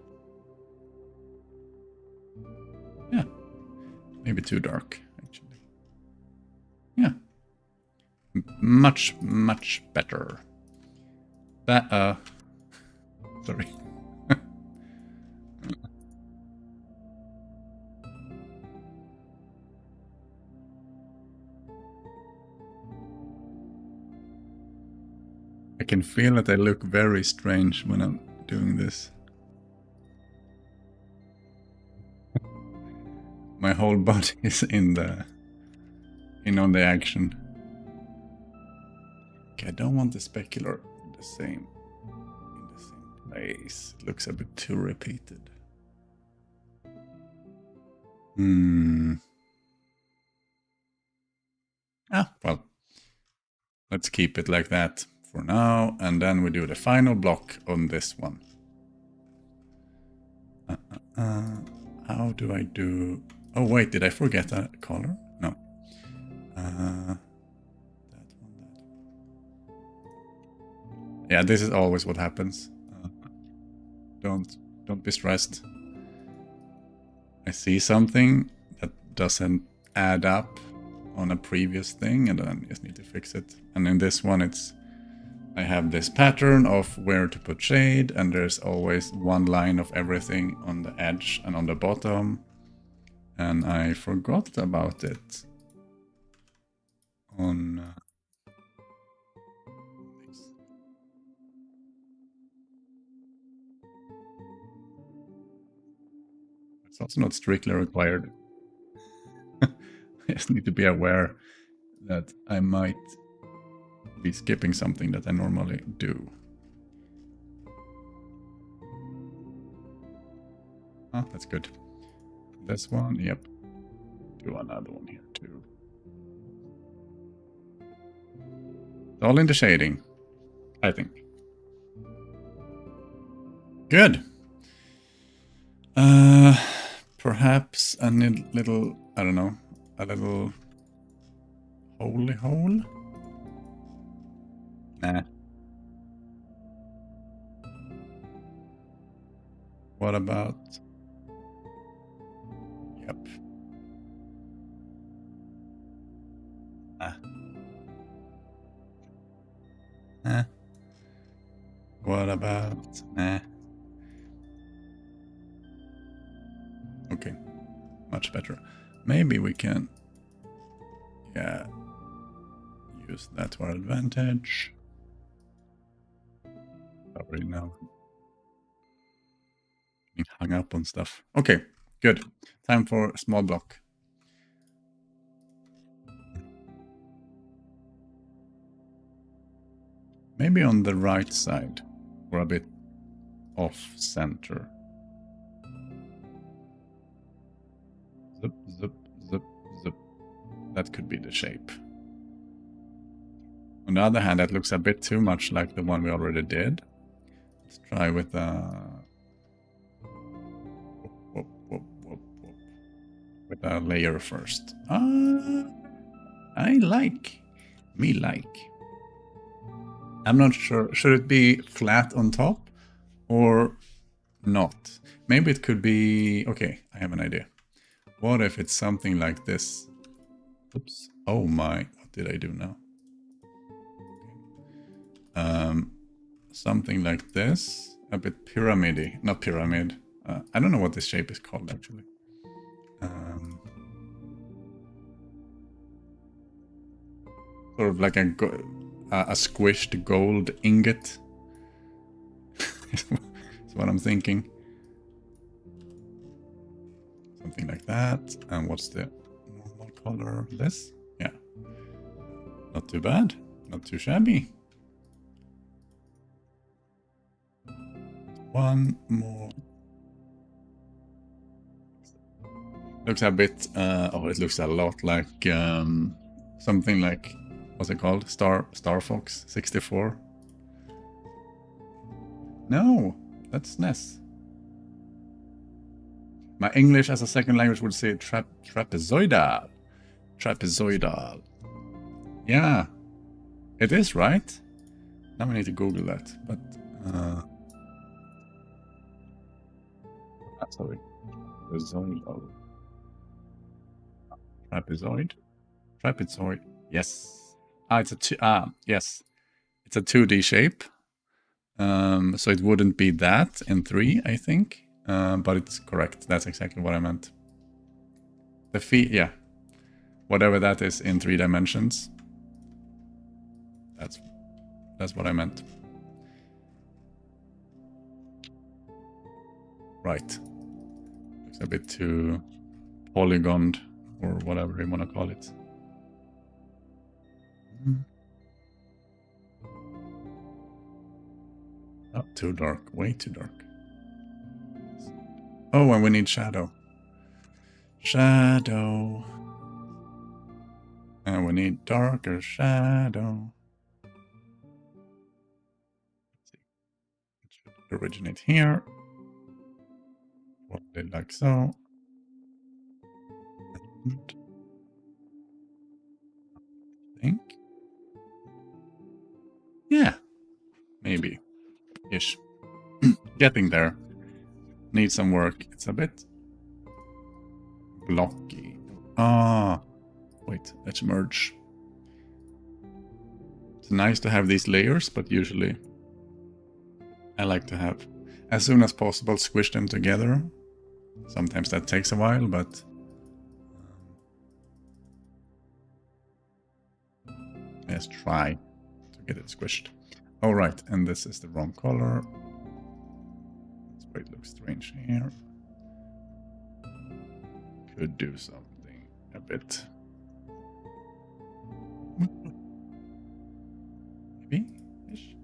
Yeah. Maybe too dark, actually. Yeah. Much better. That, sorry. I can feel that I look very strange when I'm doing this. My whole body is in on the action. Okay, I don't want the specular in the same place. It looks a bit too repeated. Well, let's keep it like that for now, and then we do the final block on this one. How do I do? Oh wait, did I forget a color? No. That one. Yeah, this is always what happens. Don't be stressed. I see something that doesn't add up on a previous thing, and then I just need to fix it. And in this one, I have this pattern of where to put shade, and there's always one line of everything on the edge and on the bottom. And I forgot about it on it's also not strictly required I just need to be aware that I might be skipping something that I normally do. Oh, that's good. This one, yep. Do another one here too. It's all in the shading, I think. Good. Perhaps a little, I don't know, a little holy hole? Nah. What about... Yep. What about... Okay. Much better. Maybe we can... Yeah. Use that to our advantage. Already now. Being hung up on stuff. Okay, good. Time for a small block. Maybe on the right side, or a bit off center. Zip, zip, zip, zip. That could be the shape. On the other hand, that looks a bit too much like the one we already did. Let's try with with a layer first. I like. Me like. I'm not sure. Should it be flat on top or not? Maybe it could be... Okay, I have an idea. What if it's something like this? Oops. Oh my. What did I do now? Something like this. A bit pyramidy. Not pyramid. I don't know what this shape is called actually. Sort of like a squished gold ingot. That's what I'm thinking. Something like that. And what's the normal color? This? Yeah. Not too bad. Not too shabby. One more. Looks a bit... oh, it looks a lot like... something like... What's it called? Star Fox 64? No, that's NES. My English as a second language would say trapezoidal. Trapezoidal. Yeah, it is, right? Now we need to Google that, but... sorry. Trapezoidal. Trapezoid? Trapezoid. Yes. It's a yes. It's a 2D shape. So it wouldn't be that in 3, I think. But it's correct. That's exactly what I meant. The feet, yeah. Whatever that is in 3 dimensions. That's what I meant. Right. Looks a bit too polygoned, or whatever you want to call it. Oh, too dark. Way too dark. Oh, and we need shadow. Shadow. And we need darker shadow. Let's see. It should originate here. Probably like so. And I think. Yeah. Maybe. Ish. Getting there. Needs some work. It's a bit blocky. Wait, let's merge. It's nice to have these layers, but usually I like to have, as soon as possible, squish them together. Sometimes that takes a while, but let's try to get it squished. All right, and this is the wrong color. That's why it looks strange here. Could do something a bit. Maybe ish.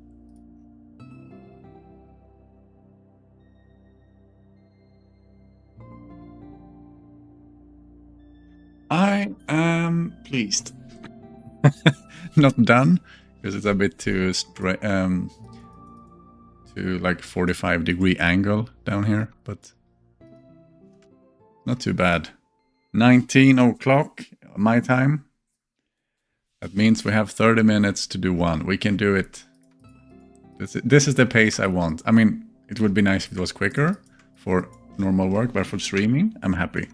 I am pleased. Not done because it's a bit too straight, to like 45-degree angle down here, but not too bad. 19 o'clock my time. That means we have 30 minutes to do one. We can do it. This is the pace I want. I mean, it would be nice if it was quicker for normal work, but for streaming, I'm happy.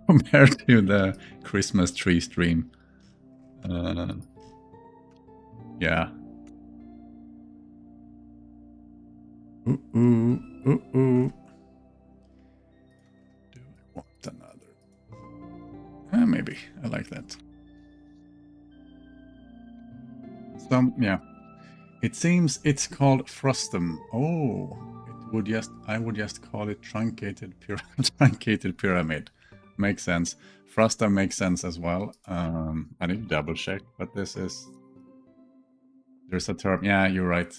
Compared to the Christmas tree stream. Yeah. Ooh. Do I want another? Maybe. I like that. Yeah. It seems it's called frustum. Oh, I would just call it truncated pyramid. Makes sense. Frustum makes sense as well. I need to double check, but there's a term. Yeah, you're right.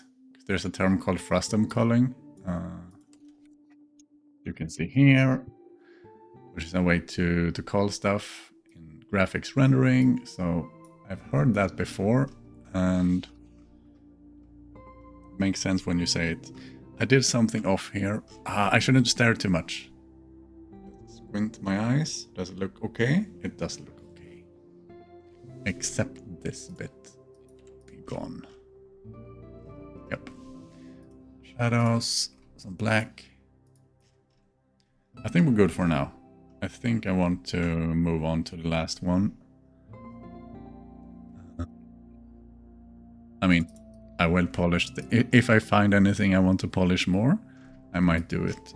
There's a term called frustum culling. You can see here, which is a way to call stuff in graphics rendering. So I've heard that before, and it makes sense when you say it. I did something off here. I shouldn't stare too much. Squint my eyes. Does it look okay? It does look okay. Except this bit. Be gone. Yep. Shadows. Some black. I think we're good for now. I think I want to move on to the last one. I mean, I will polish. If I find anything I want to polish more, I might do it.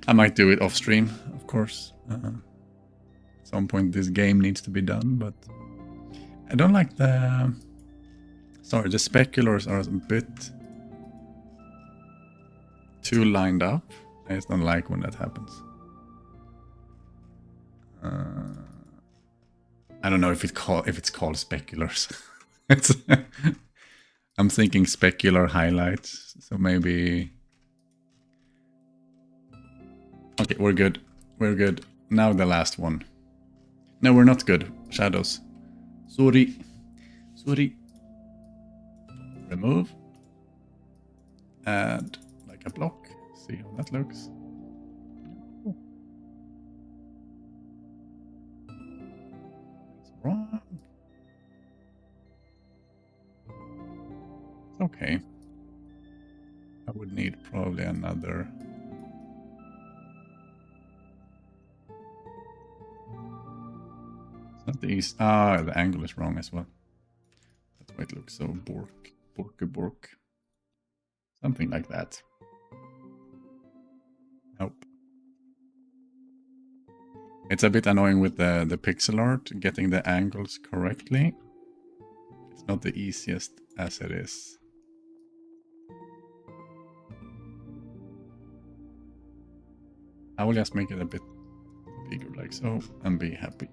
I might do it off stream, of course. At some point this game needs to be done, but I don't like the... Sorry, the speculars are a bit too lined up. I just don't like when that happens. I don't know if it's called speculars. I'm thinking specular highlights, so maybe... Okay, we're good. We're good. Now the last one. No, we're not good. Shadows. Sorry. Remove. Add like a block. See how that looks. It's wrong. It's okay. I would need probably another... Not the east. The angle is wrong as well. That's why it looks so bork. Something like that. Nope. It's a bit annoying with the pixel art, getting the angles correctly. It's not the easiest as it is. I will just make it a bit bigger like so and be happy.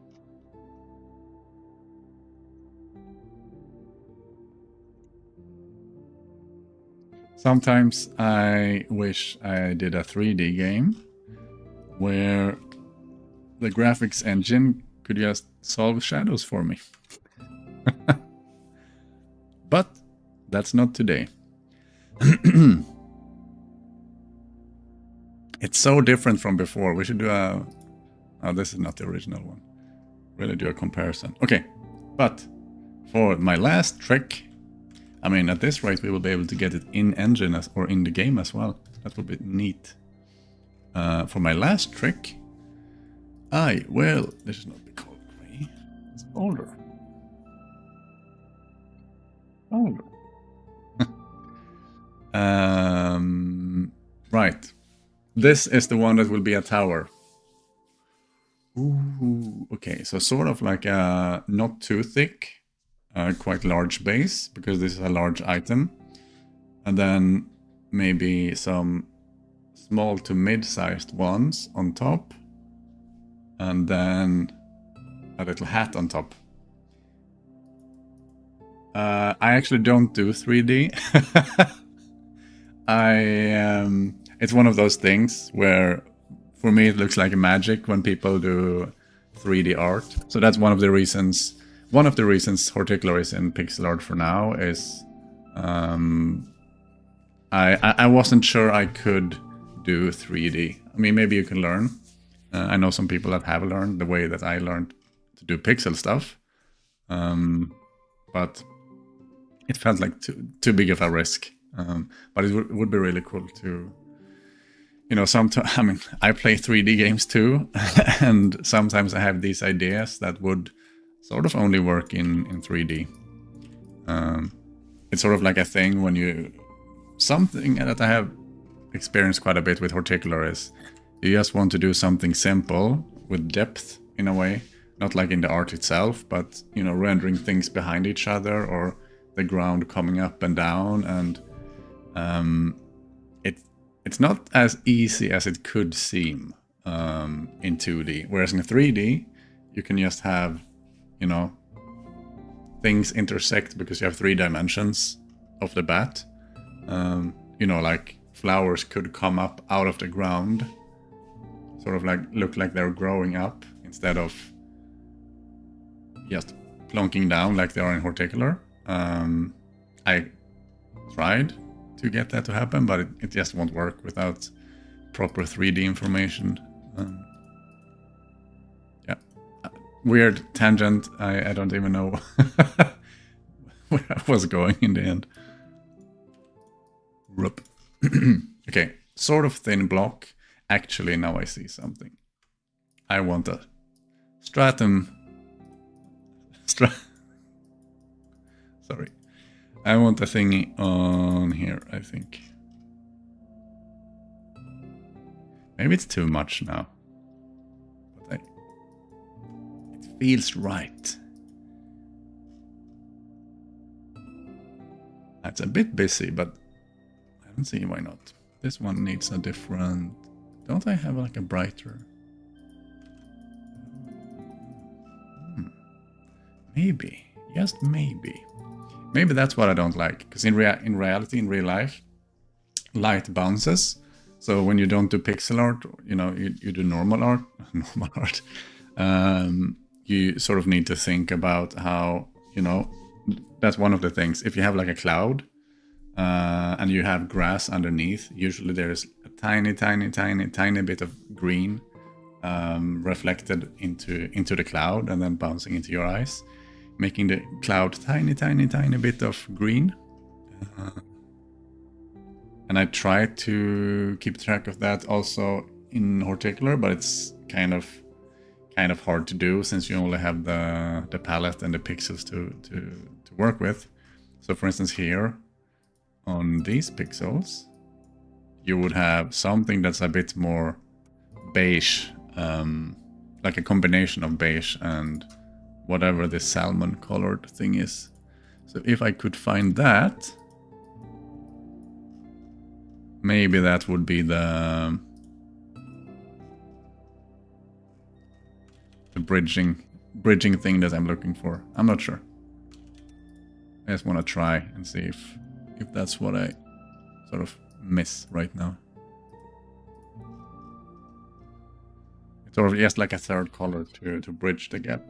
Sometimes I wish I did a 3D game where the graphics engine could just solve shadows for me. But that's not today. It's so different from before. We should do a... Oh, this is not the original one. Really do a comparison. Okay, but for my last trick... I mean, at this rate, we will be able to get it in engine or in the game as well. That would be neat. For my last trick, this should not be called gray. It's boulder. Right. This is the one that will be a tower. Ooh, okay, so sort of like a not too thick. Quite large base, because this is a large item. And then maybe some small to mid-sized ones on top, and then a little hat on top. I actually don't do 3D. It's one of those things where, for me, it looks like magic when people do 3D art. So that's one of the reasons. One of the reasons Horticular is in pixel art for now is I wasn't sure I could do 3D. I mean, maybe you can learn. I know some people that have learned the way that I learned to do pixel stuff, but it felt like too big of a risk. But it would be really cool to, you know, I mean, I play 3D games too, and sometimes I have these ideas that would sort of only work in 3D. It's sort of like a thing when something that I have experienced quite a bit with Horticular is you just want to do something simple with depth in a way, not like in the art itself, but, you know, rendering things behind each other or the ground coming up and down, and it's not as easy as it could seem in 2D. Whereas in 3D, you can just have, you know, things intersect because you have 3 dimensions off the bat. You know, like flowers could come up out of the ground, sort of like look like they're growing up instead of just plonking down like they are in Horticular. I tried to get that to happen, but it just won't work without proper 3D information. Yeah, weird tangent. I don't even know where I was going in the end. Okay, sort of thin block. Actually, now I see something. I want a stratum. Sorry. I want a thingy on here, I think. Maybe it's too much now. But it feels right. It's a bit busy, but I don't see why not. This one needs a different... Don't I have like a brighter? Maybe. Just maybe. Maybe that's what I don't like. Because in reality, in real life, light bounces. So when you don't do pixel art, you know, you do normal art. Normal art. You sort of need to think about how, you know, that's one of the things. If you have like a cloud and you have grass underneath, usually there's a tiny bit of green reflected into the cloud and then bouncing into your eyes, making the cloud tiny bit of green. And I try to keep track of that also in Horticular, but it's kind of hard to do since you only have the palette and the pixels to work with. So for instance here, on these pixels, you would have something that's a bit more beige, like a combination of beige and whatever this salmon colored thing is. So if I could find that, maybe that would be the bridging thing that I'm looking for. I'm not sure. I just want to try and see if that's what I sort of miss right now. It's sort of just like a third color to bridge the gap.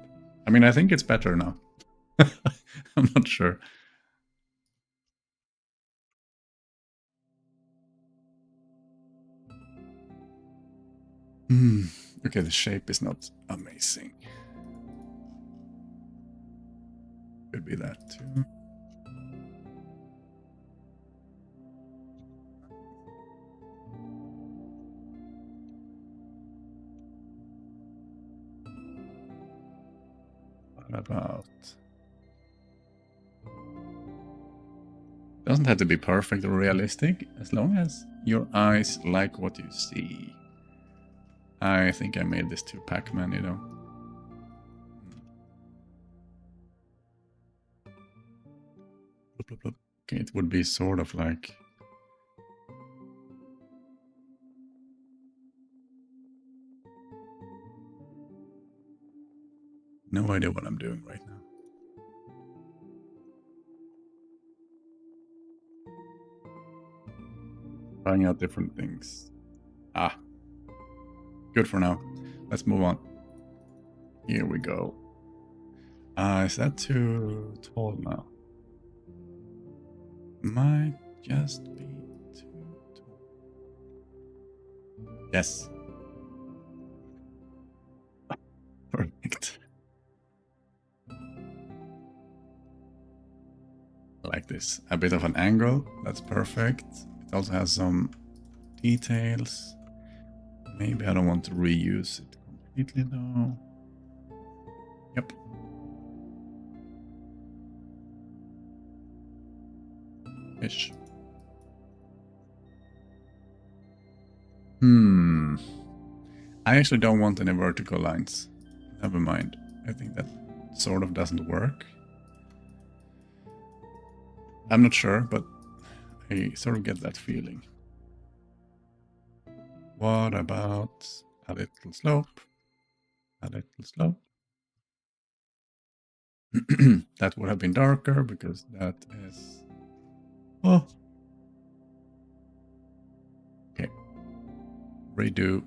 I mean, I think it's better now. I'm not sure. Okay, the shape is not amazing. Could be that too. What about... Doesn't have to be perfect or realistic, as long as your eyes like what you see. I think I made this too Pac-Man, you know. Okay, it would be sort of like... No idea what I'm doing right now. Trying out different things. Ah, good for now. Let's move on. Here we go. Is that too tall now? Might just be too tall. Yes. Perfect. I like this. A bit of an angle. That's perfect. It also has some details. Maybe I don't want to reuse it completely though. Yep. Ish. I actually don't want any vertical lines. Never mind. I think that sort of doesn't work. I'm not sure, but I sort of get that feeling. What about a little slope? A little slope. That would have been darker because that is... Oh. Okay. Redo.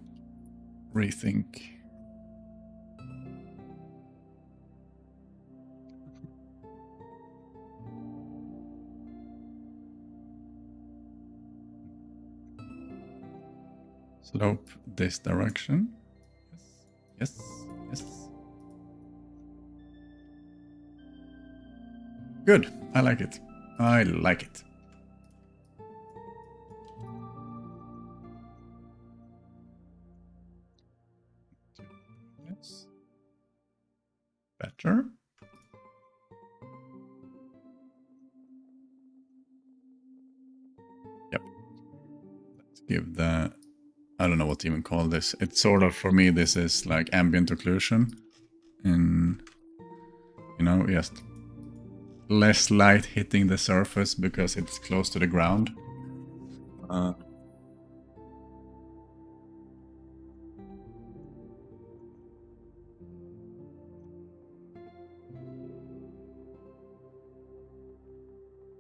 Rethink. Slope this direction. Yes, yes, yes. Good. I like it. I like it. Yes. Better. Yep. Let's give the... I don't know what to even call this. It's sort of, for me, this is like ambient occlusion. And, you know, just less light hitting the surface because it's close to the ground.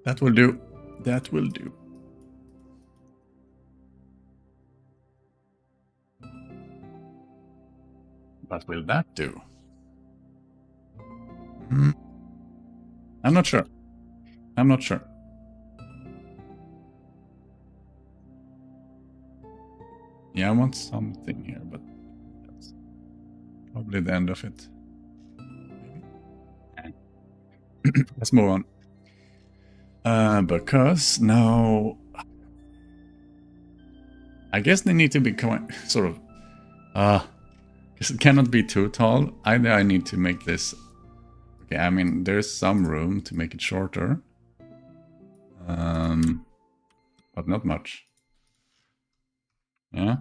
That will do. That will do. But will that do? I'm not sure. I'm not sure. Yeah, I want something here, but that's probably the end of it. Let's move on. Because now... I guess they need to be sort of... because it cannot be too tall. Either I need to make this... Okay, I mean, there's some room to make it shorter. But not much. Yeah?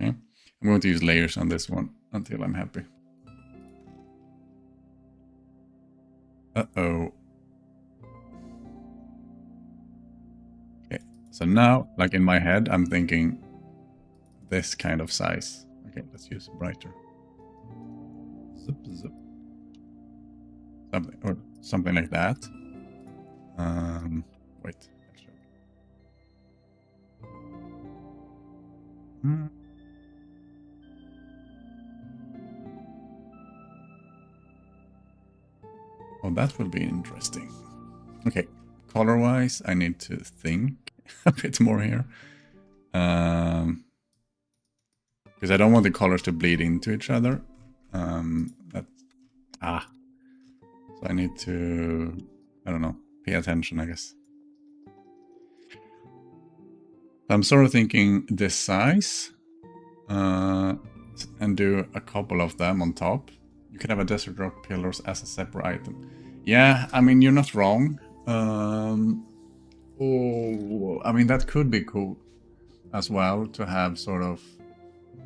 Okay. I'm going to use layers on this one until I'm happy. Uh-oh. Okay, so now, like in my head, I'm thinking this kind of size. Okay, let's use brighter. Zip, zip. Something, or something like that. Wait. Oh, that will be interesting. Okay, color-wise, I need to think a bit more here. Because I don't want the colors to bleed into each other. So I need to, I don't know, pay attention, I guess. I'm sort of thinking this size, and do a couple of them on top. You could have a desert rock pillars as a separate item. Yeah, I mean, you're not wrong. Oh, I mean, that could be cool as well, to have sort of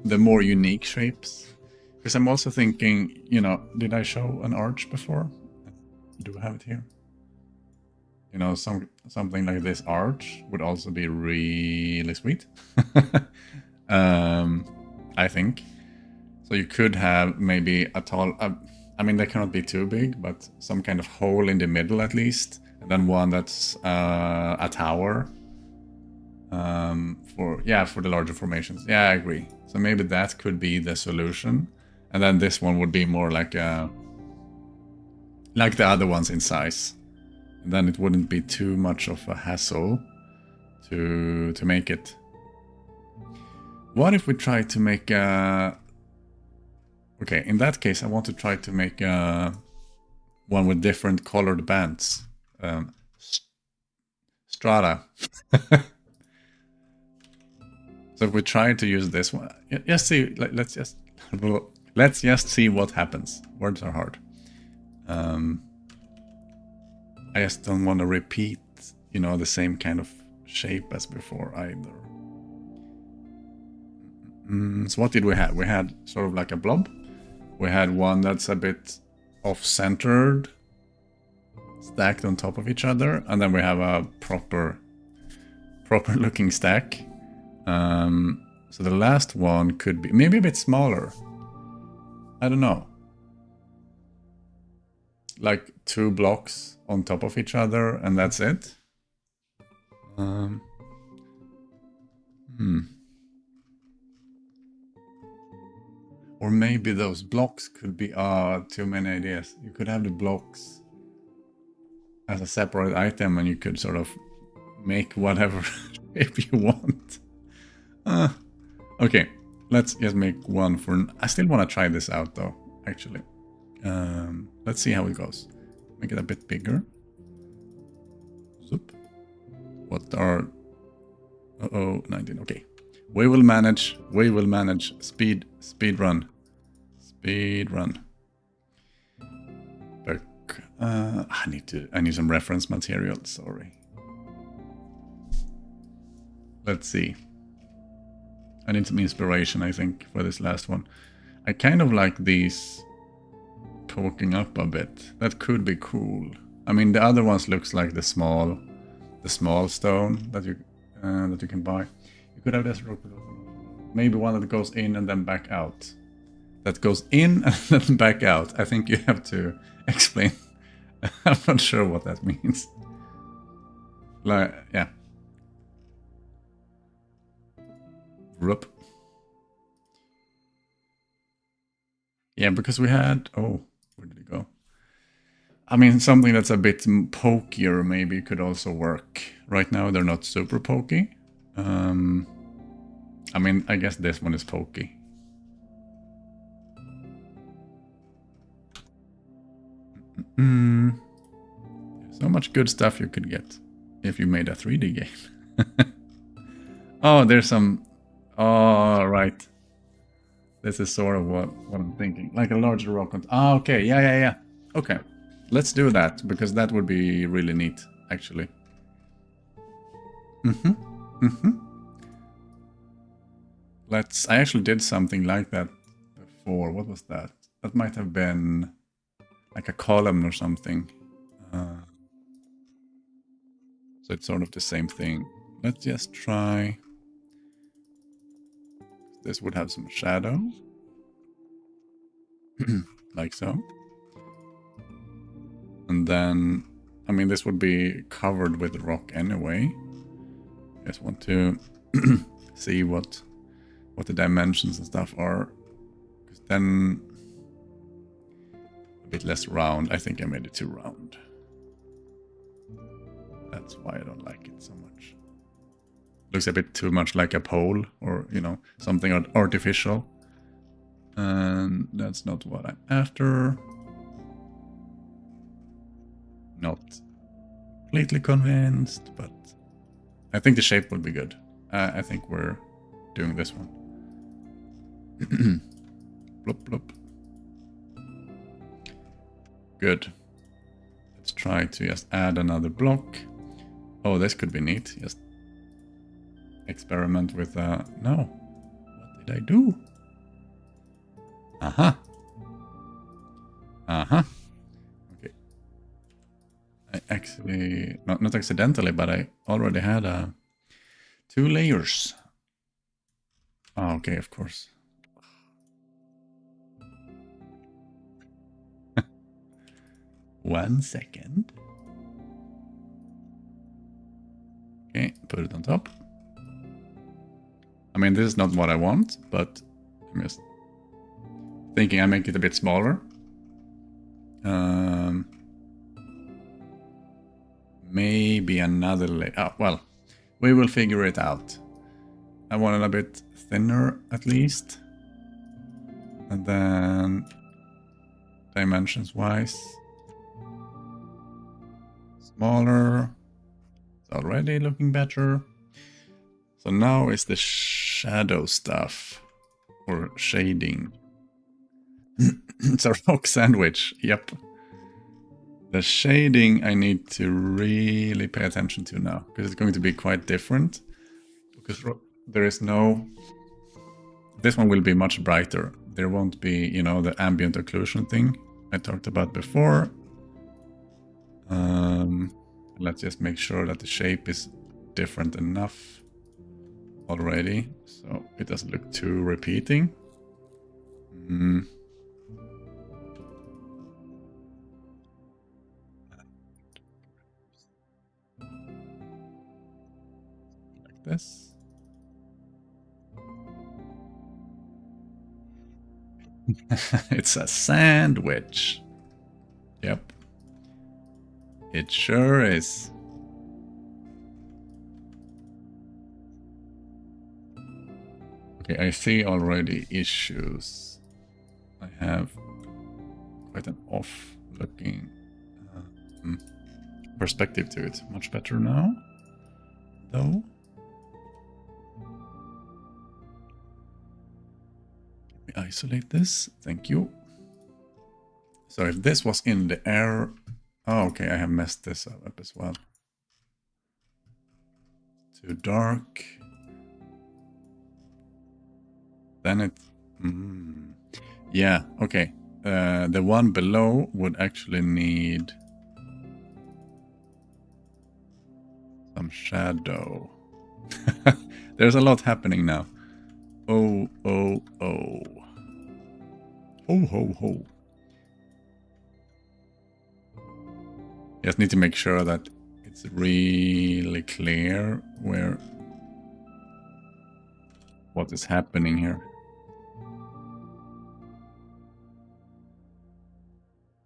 the more unique shapes. Because I'm also thinking, you know, did I show an arch before? Do I have it here? You know, something like this arch would also be really sweet. I think. So you could have maybe a tall... I mean, they cannot be too big, but some kind of hole in the middle at least. And then one that's a tower. For the larger formations. Yeah, I agree. So maybe that could be the solution. And then this one would be more like the other ones in size. And then it wouldn't be too much of a hassle to make it. What if we try to make a... Okay, in that case, I want to try to make one with different colored bands. Strata. So if we try to use this one, let's just see what happens. Words are hard. I just don't want to repeat, the same kind of shape as before either. So what did we have? We had sort of like a blob. We had one that's a bit off-centered, stacked on top of each other, and then we have a proper looking stack. So the last one could be maybe a bit smaller. I don't know. Like 2 blocks on top of each other, and that's it. Or maybe those blocks could be too many ideas. You could have the blocks as a separate item, and you could sort of make whatever shape you want. Okay, let's just make one for... I still want to try this out though, actually. Let's see how it goes. Make it a bit bigger. Zoop. What are... 19, okay. We will manage. Speed run. Look, I need some reference material, sorry. Let's see. I need some inspiration, I think, for this last one. I kind of like these poking up a bit. That could be cool. I mean, the other ones looks like the small stone that you can buy. You could have this rope, maybe one that goes in and then back out. That goes in and then back out. I think you have to explain. I'm not sure what that means. Like, yeah. Rup. Yeah, because we had... Oh, where did it go? I mean, something that's a bit pokier maybe could also work. Right now, they're not super pokey. I mean, I guess this one is pokey. So much good stuff you could get if you made a 3D game. Oh, there's some... Oh, right. This is sort of what I'm thinking. Like a larger rock. Ah, okay. Yeah. Okay. Let's do that, because that would be really neat, actually. I actually did something like that before. What was that? That might have been like a column or something. So it's sort of the same thing. Let's just try... This would have some shadow. Like so. And then, I mean, this would be covered with rock anyway. Just want to see what the dimensions and stuff are. Because then a bit less round. I think I made it too round. That's why I don't like it so much. Looks a bit too much like a pole, or, something artificial. And that's not what I'm after. Not completely convinced, but I think the shape will be good. I think we're doing this one. Blop, blop. Good. Let's try to just add another block. Oh, this could be neat. Just experiment with... No. What did I do? Aha. Okay. I actually... Not accidentally, but I already had 2 layers. Oh, okay, of course. 1 second. Okay, put it on top. I mean, this is not what I want, but I'm just thinking I make it a bit smaller. Maybe another layer. Oh, well, we will figure it out. I want it a bit thinner at least. And then dimensions wise, smaller. It's already looking better. So now is the shadow stuff or shading. It's a rock sandwich. Yep. The shading I need to really pay attention to now because it's going to be quite different. Because there is no... This one will be much brighter. There won't be, you know, the ambient occlusion thing I talked about before. Let's just make sure that the shape is different enough already, so it doesn't look too repeating. Like this. It's a sandwich. Yep. It sure is. Okay, I see already issues. I have quite an off-looking perspective to it. Much better now, though. Let me isolate this. Thank you. So if this was in the air... Oh, okay, I have messed this up as well. Too dark. Then it... Yeah, okay. The one below would actually need some shadow. There's a lot happening now. Oh, oh, oh. Ho, ho, ho. Just need to make sure that it's really clear where what is happening here.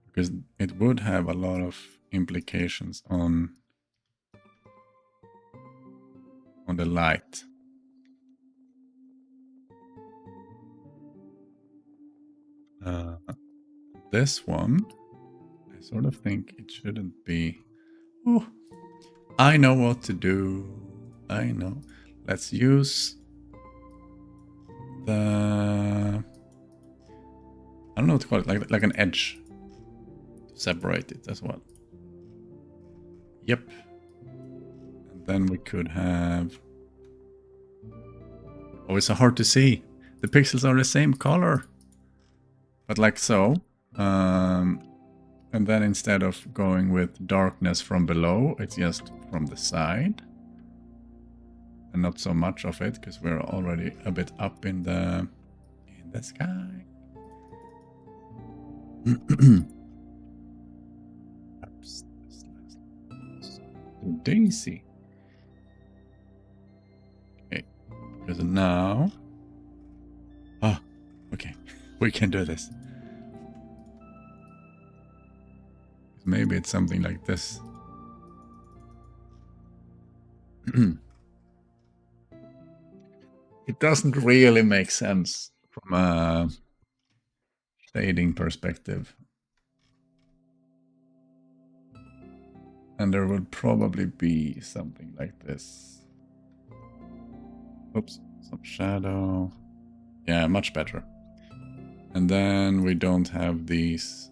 Because it would have a lot of implications on the light. This one, I sort of think it shouldn't be. Oh, I know what to do. I know. Let's use the... I don't know what to call it, like an edge. Separate it as well. Yep. And then we could have... Oh, it's so hard to see. The pixels are the same color. But like so. And then instead of going with darkness from below, it's just from the side. And not so much of it, because we're already a bit up in the sky. Daisy. Okay, because now... Ah, okay, we can do this. Maybe it's something like this. It doesn't really make sense from a shading perspective. And there would probably be something like this. Oops, some shadow. Yeah, much better. And then we don't have these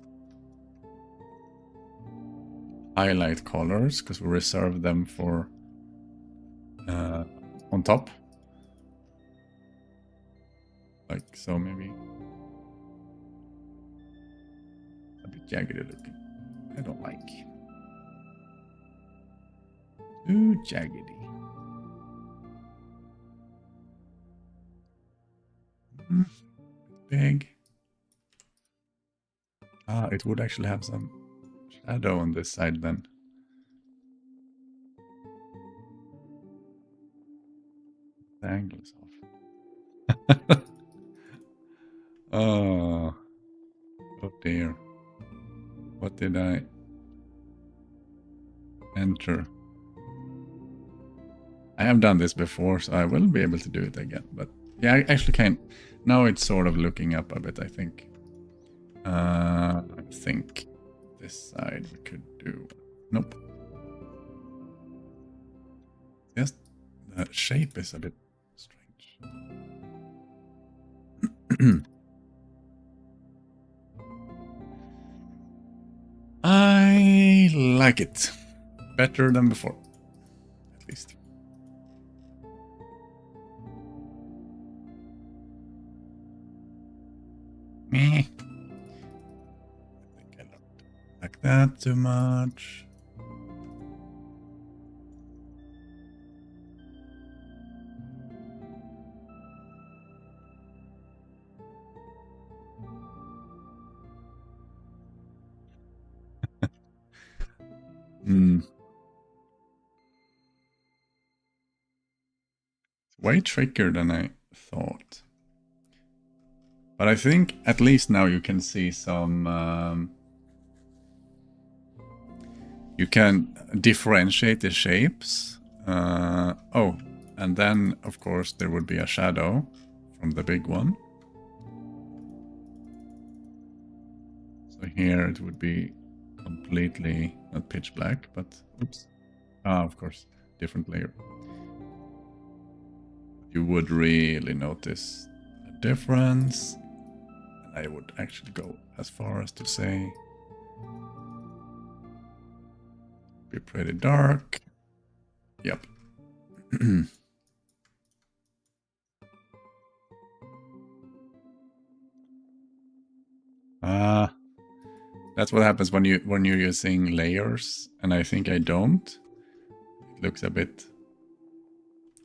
highlight colors because we reserve them for on top. Like so, maybe a bit jaggedy looking. I don't like. Too jaggedy. Big. Ah, it would actually have some shadow on this side then. The angle is off. Oh dear. What did I enter? I have done this before, so I will be able to do it again. But yeah, I actually can't. Now it's sort of looking up a bit, I think. I think this side we could do. Nope. Yes, the shape is a bit strange. I like it. Better than before, at least. Meh. I think I don't like that too much. It's way trickier than I thought. But I think at least now you can see some... you can differentiate the shapes. Oh, and then of course there would be a shadow from the big one. So here it would be completely not pitch black, but oops. Ah, of course, different layer. You would really notice a difference. And I would actually go as far as to say be pretty dark. Yep. That's what happens when you're using layers, and I think I don't. It looks a bit.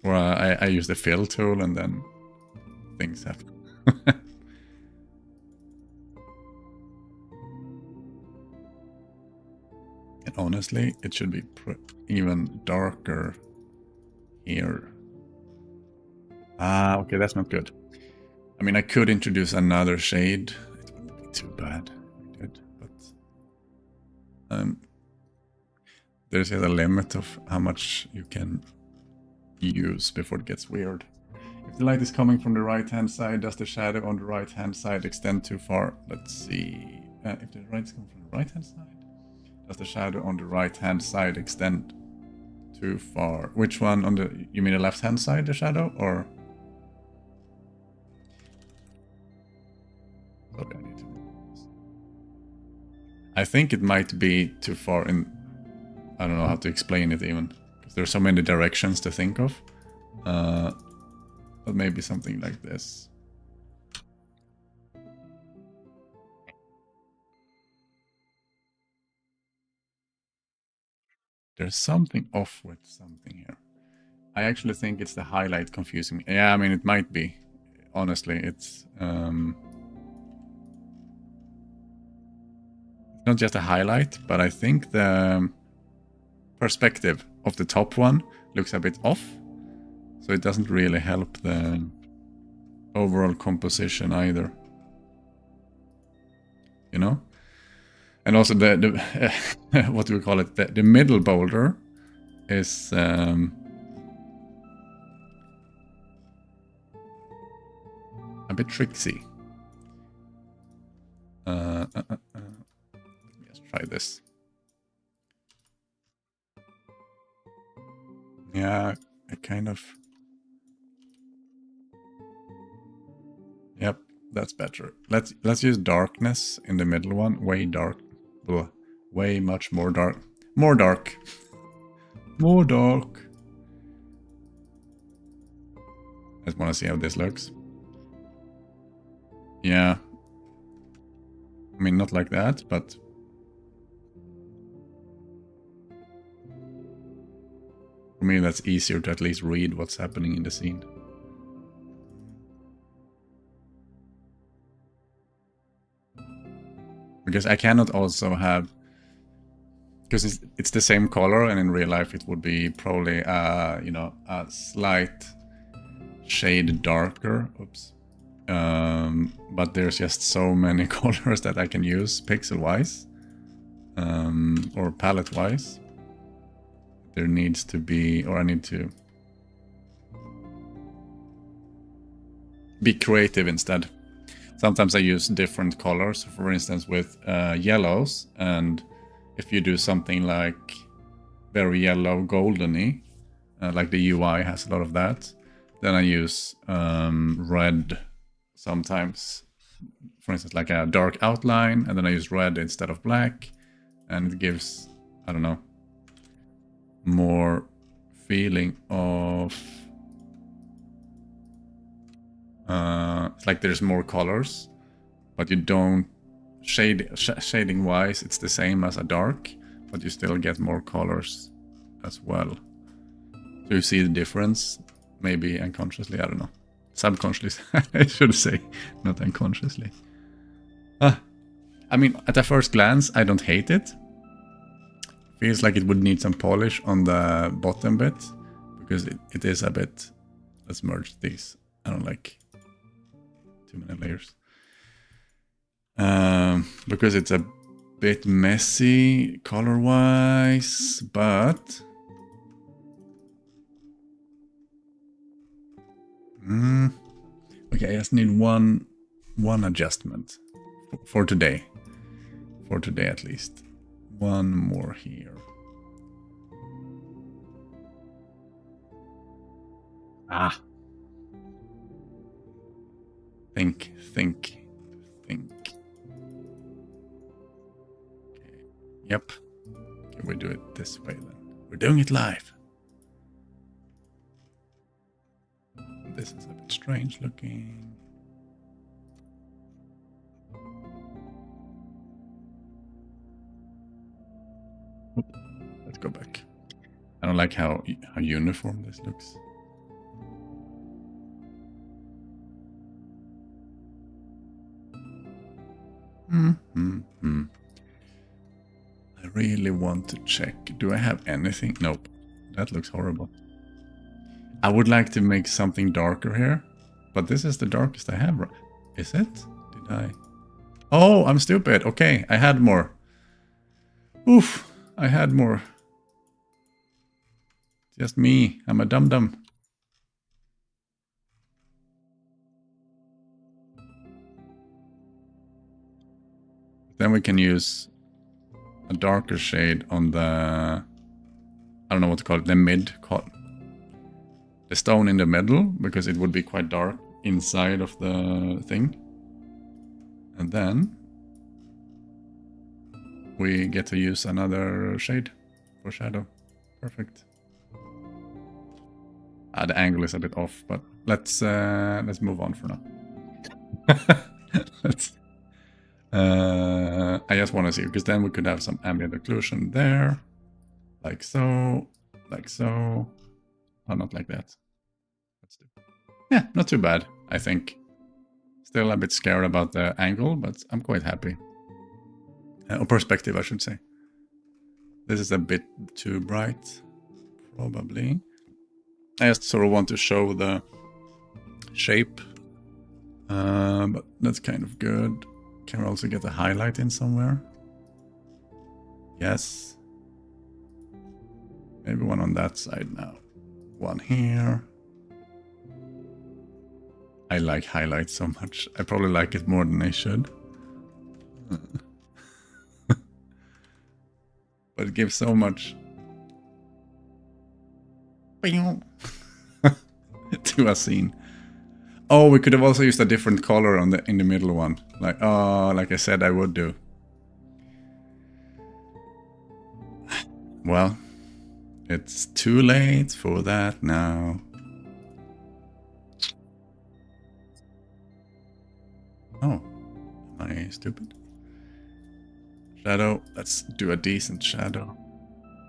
Or I use the fill tool, and then things happen. And honestly, it should be even darker here. Ah, okay, that's not good. I mean, I could introduce another shade. It wouldn't be too bad. But there's a limit of how much you can use before it gets weird. If the light is coming from the right-hand side, does the shadow on the right-hand side extend too far? Let's see. If the light is coming from the right-hand side, does the shadow on the right-hand side extend too far? Which one on the... You mean the left-hand side, the shadow, or... Okay, I need to... I think it might be too far in... I don't know how to explain it even. Because there's so many directions to think of. But maybe something like this. There's something off with something here. I actually think it's the highlight confusing me. Yeah, I mean, it might be. Honestly, it's not just a highlight, but I think the perspective of the top one looks a bit off. So it doesn't really help the overall composition either. You know? And also the what do we call it? The middle boulder is a bit tricksy. Let me just try this. Yeah, I kind of... Yep, that's better. Let's use darkness in the middle one. Way dark. Ugh, way much more dark. More dark. More dark. I just want to see how this looks. Yeah. I mean, not like that, but... For me, that's easier to at least read what's happening in the scene. Because I cannot also have because it's the same color, and in real life it would be probably you know, a slight shade darker. Oops. But there's just so many colors that I can use pixel wise, or palette wise. There needs to be, or I need to be creative instead. Sometimes I use different colors, for instance with yellows, and if you do something like very yellow goldeny, like the UI has a lot of that, then I use red sometimes, for instance like a dark outline, and then I use red instead of black, and it gives, I don't know, more feeling of it's like there's more colors, but you don't shading wise it's the same as a dark, but you still get more colors as well. So you see the difference, maybe unconsciously, I don't know, subconsciously I should say, not unconsciously. I mean, at a first glance I don't hate it. Feels like it would need some polish on the bottom bit, because it is a bit, let's merge these, I don't like too many layers. Because it's a bit messy color-wise, but okay, I just need one adjustment for today. For today at least. One more here. Think. Okay. Yep. Okay, we do it this way then. We're doing it live. This is a bit strange looking. Let's go back. I don't like how uniform this looks. I really want to check. Do I have anything? Nope. That looks horrible. I would like to make something darker here, but this is the darkest I have. Is it? Did I? Oh, I'm stupid. Okay, I had more. Oof, I had more. Just me. I'm a dum-dum. Then we can use a darker shade on the, I don't know what to call it, the mid, the stone in the middle, because it would be quite dark inside of the thing. And then we get to use another shade for shadow. Perfect. The angle is a bit off, but let's move on for now. I just want to see, because then we could have some ambient occlusion there, like so, like so. Oh, not like that. Let's do. Yeah, not too bad, I think. Still a bit scared about the angle, but I'm quite happy. Or perspective, I should say. This is a bit too bright, probably. I just sort of want to show the shape, but that's kind of good. Can we also get a highlight in somewhere? Yes. Maybe one on that side now. One here. I like highlights so much. I probably like it more than I should. But it gives so much to a scene. Oh, we could have also used a different color on in the middle one. Like, oh, like I said I would do. Well, it's too late for that now. Oh, am I stupid? Shadow, let's do a decent shadow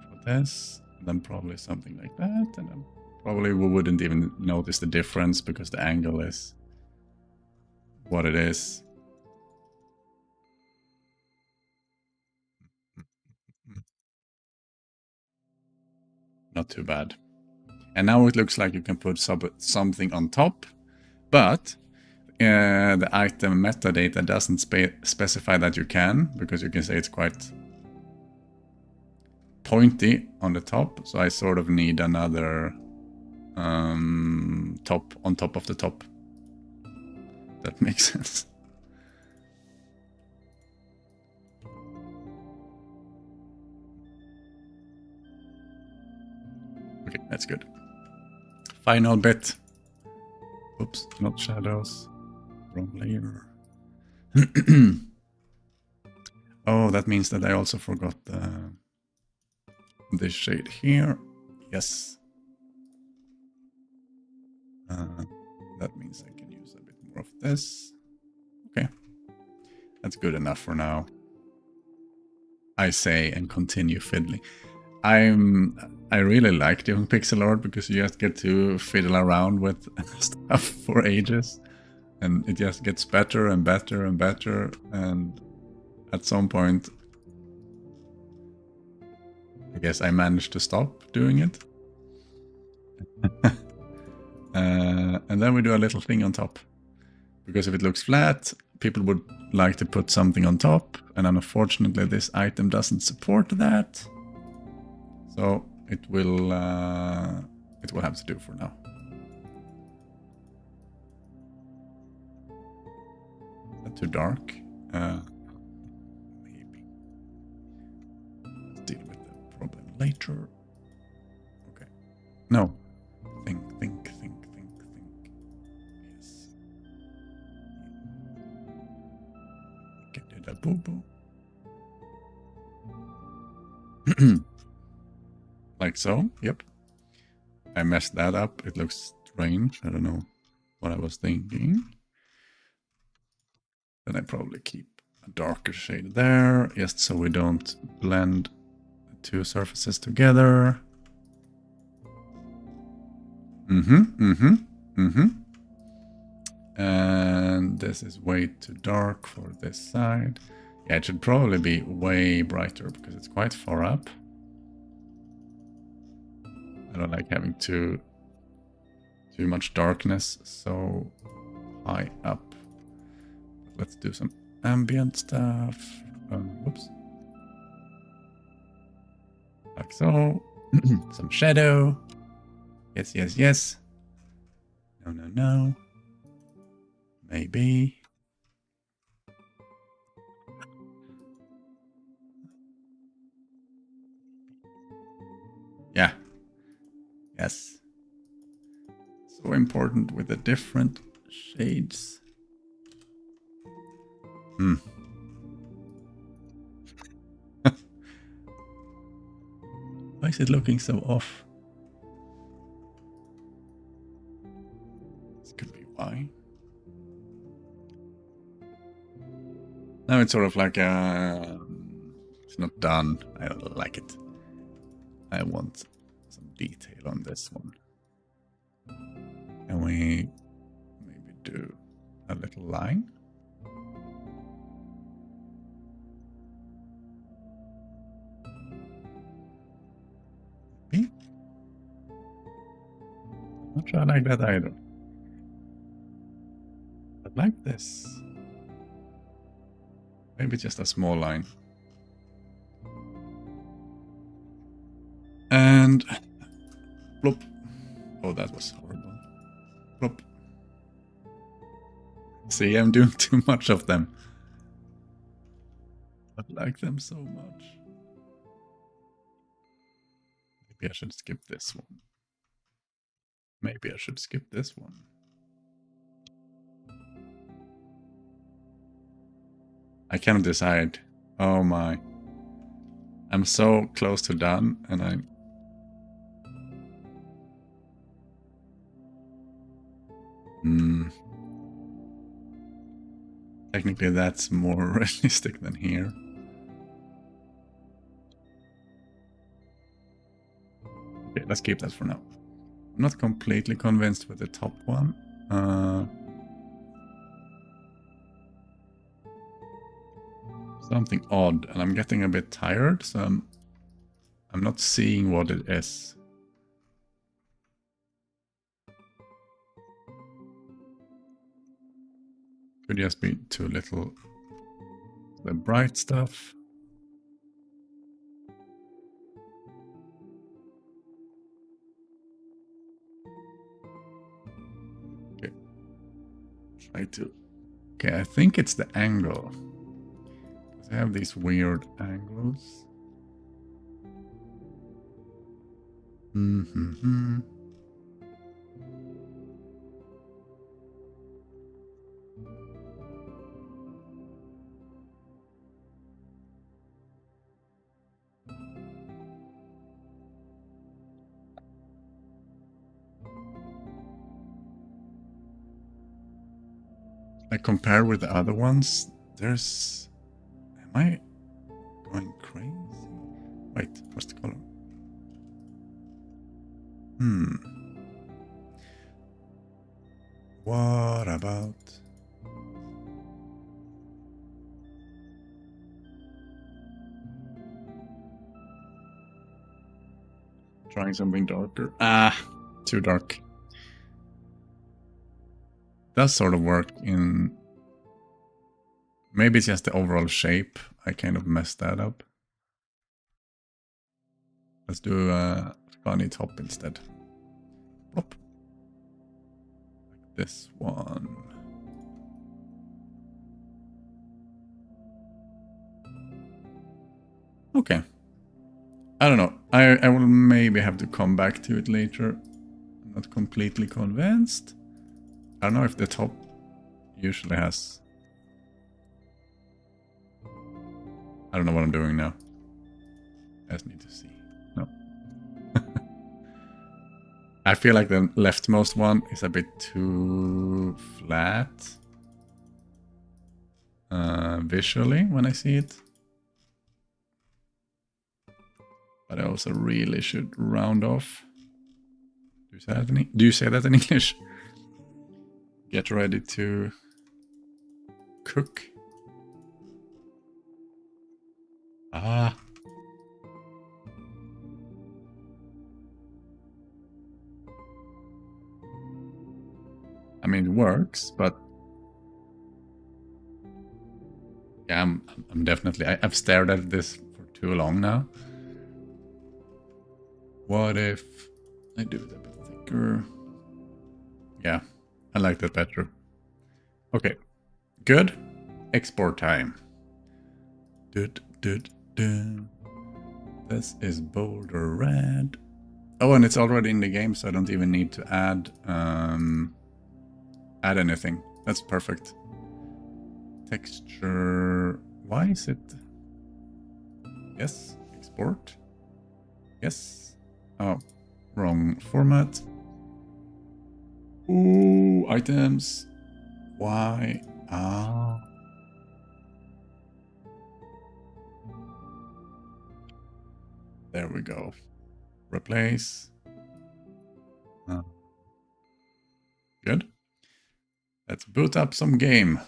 for this. And then probably something like that, and then probably we wouldn't even notice the difference because the angle is what it is. Not too bad. And now it looks like you can put something on top, but the item metadata doesn't specify that you can, because you can say it's quite pointy on the top. So I sort of need another top on top of the top. That makes sense. Okay, that's good. Final bit. Oops, not shadows. Wrong layer. Oh, that means that I also forgot this shade here. Yes. That means I can use a bit more of this. Okay. That's good enough for now, I say, and continue fiddling. I really like doing pixel art because you just get to fiddle around with stuff for ages, and it just gets better and better and better, and at some point I guess I managed to stop doing it. And then we do a little thing on top, because if it looks flat, people would like to put something on top, and unfortunately this item doesn't support that. So it will have to do for now. Is that too dark? Maybe. Let's deal with the problem later. Okay. No. Think. Yes. Okay, did a boo-boo. Like so, yep. I messed that up. It looks strange. I don't know what I was thinking. Then I probably keep a darker shade there, just so we don't blend the two surfaces together. And this is way too dark for this side. Yeah, it should probably be way brighter because it's quite far up. I don't like having too much darkness so high up. Let's do some ambient stuff. Whoops. Like so. Some shadow. Yes. No. Maybe. Yeah. Yes. So important with the different shades. Why is it looking so off? This could be why. Now it's sort of like it's not done. I don't like it. I want some detail on this one. Can we maybe do a little line? Maybe? I'm not sure I like that either. I like this. Maybe just a small line. And plop. Oh, that was horrible. Plop. See, I'm doing too much of them. I like them so much. Maybe I should skip this one. Maybe I should skip this one. I cannot decide. Oh my. I'm so close to done, and I'm... Technically that's more realistic than here. Okay, let's keep that for now. I'm not completely convinced with the top one. Something odd, and I'm getting a bit tired, so I'm not seeing what it is. Could just be too little the bright stuff. Okay. Try to. Okay, I think it's the angle. I have these weird angles. Mm-hmm. Like compared with the other ones, there's... Am I going crazy? Wait, what's the color? What about... Trying something darker? Ah, too dark. Does sort of work in... Maybe it's just the overall shape. I kind of messed that up. Let's do a funny top instead. Plop. Like this one. Okay. I don't know. I will maybe have to come back to it later. I'm not completely convinced. I don't know if the top usually has... I don't know what I'm doing now. I just need to see. No. I feel like the leftmost one is a bit too flat. Visually, when I see it. But I also really should round off. Do you say that in English? Get ready to cook. Ah. I mean, it works, but yeah, I'm definitely. I've stared at this for too long now. What if I do it a bit thicker? Yeah, I like that better. Okay, good. Export time. This is Boulder Red. Oh, and it's already in the game, so I don't even need to add anything. That's perfect. Texture. Why is it? Yes. Export. Yes. Oh, wrong format. Ooh, items. Why? Ah. There we go. Replace. Good. Let's boot up some game.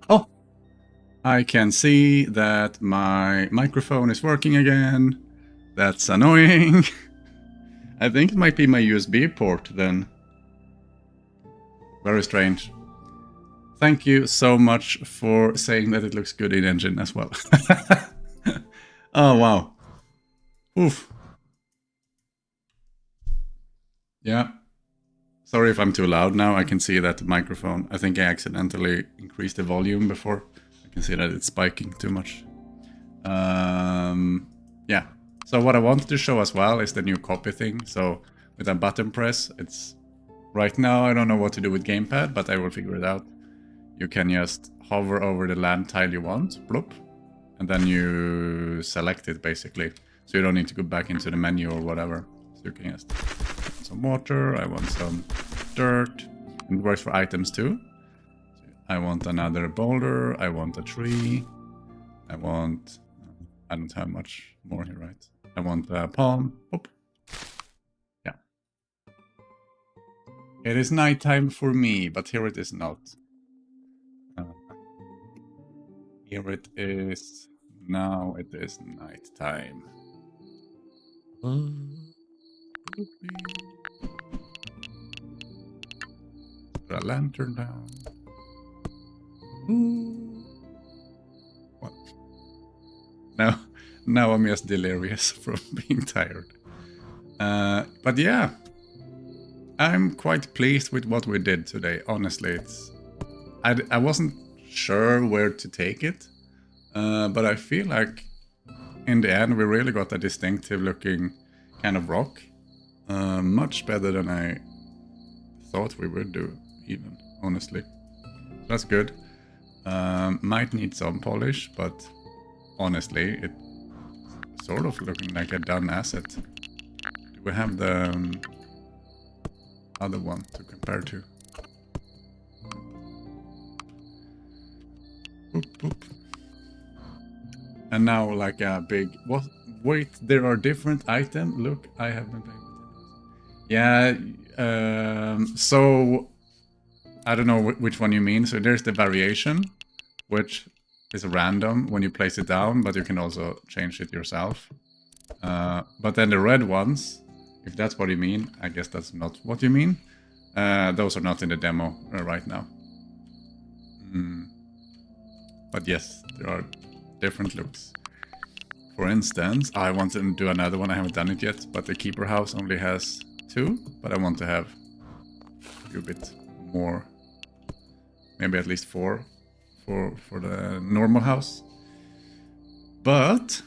Oh, I can see that my microphone is working again. That's annoying. I think it might be my USB port then. Very strange. Thank you so much for saying that it looks good in engine as well. Oh, wow. Oof. Yeah. Sorry if I'm too loud now. I can see that the microphone, I think I accidentally increased the volume before. I can see that it's spiking too much. Yeah. So what I wanted to show as well is the new copy thing. So with a button press, it's right now I don't know what to do with gamepad, but I will figure it out. You can just hover over the land tile you want, bloop, and then you select it basically. So you don't need to go back into the menu or whatever. So you can just want some water, I want some dirt, and it works for items too. I want another boulder, I want a tree, I want, I don't have much more here, right? I want a palm, oop. Yeah. It is nighttime for me, but here it is not. Here it is. Now it is nighttime. Put a lantern down. What? Now I'm just delirious from being tired. But yeah, I'm quite pleased with what we did today. Honestly, I wasn't sure where to take it, but I feel like in the end we really got a distinctive looking kind of rock. Much better than I thought we would do, even, honestly. That's good. Might need some polish, but honestly, it's sort of looking like a done asset. Do we have the other one to compare to? Boop, boop. And now like a big... What? Wait, there are different items? Look, I have been playing with it. Yeah, so I don't know which one you mean. So there's the variation, which is random when you place it down, but you can also change it yourself. But then the red ones, if that's what you mean, I guess that's not what you mean. Those are not in the demo right now. But yes, there are different looks. For instance, I want to do another one. I haven't done it yet, but the keeper house only has 2, but I want to have a few bit more, maybe at least 4 for the normal house. But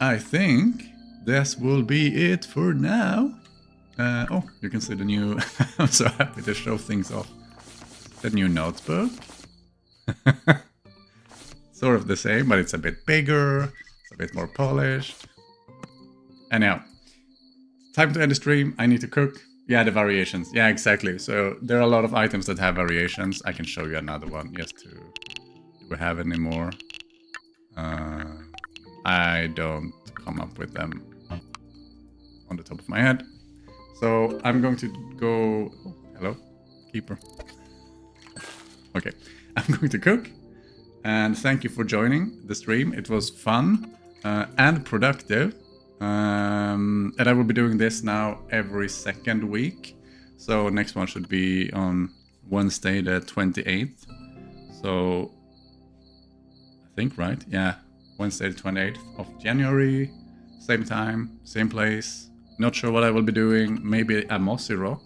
I think this will be it for now. Oh, you can see the new... I'm so happy to show things off. The new notebook. Sort of the same, but it's a bit bigger. It's a bit more polished. Anyhow, time to end the stream. I need to cook. Yeah, the variations. Yeah, exactly. So there are a lot of items that have variations. I can show you another one just to... Do we have any more? I don't come up with them on the top of my head. So I'm going to go... Oh, hello, keeper. Okay, I'm going to cook. And thank you for joining the stream. It was fun and productive. And I will be doing this now every second week. So next one should be on Wednesday the 28th. So I think, right? Yeah, Wednesday the 28th of January. Same time, same place. Not sure what I will be doing. Maybe a mossy rock.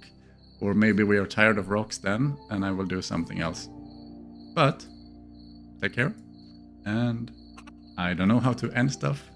Or maybe we are tired of rocks then and I will do something else. But take care. And I don't know how to end stuff.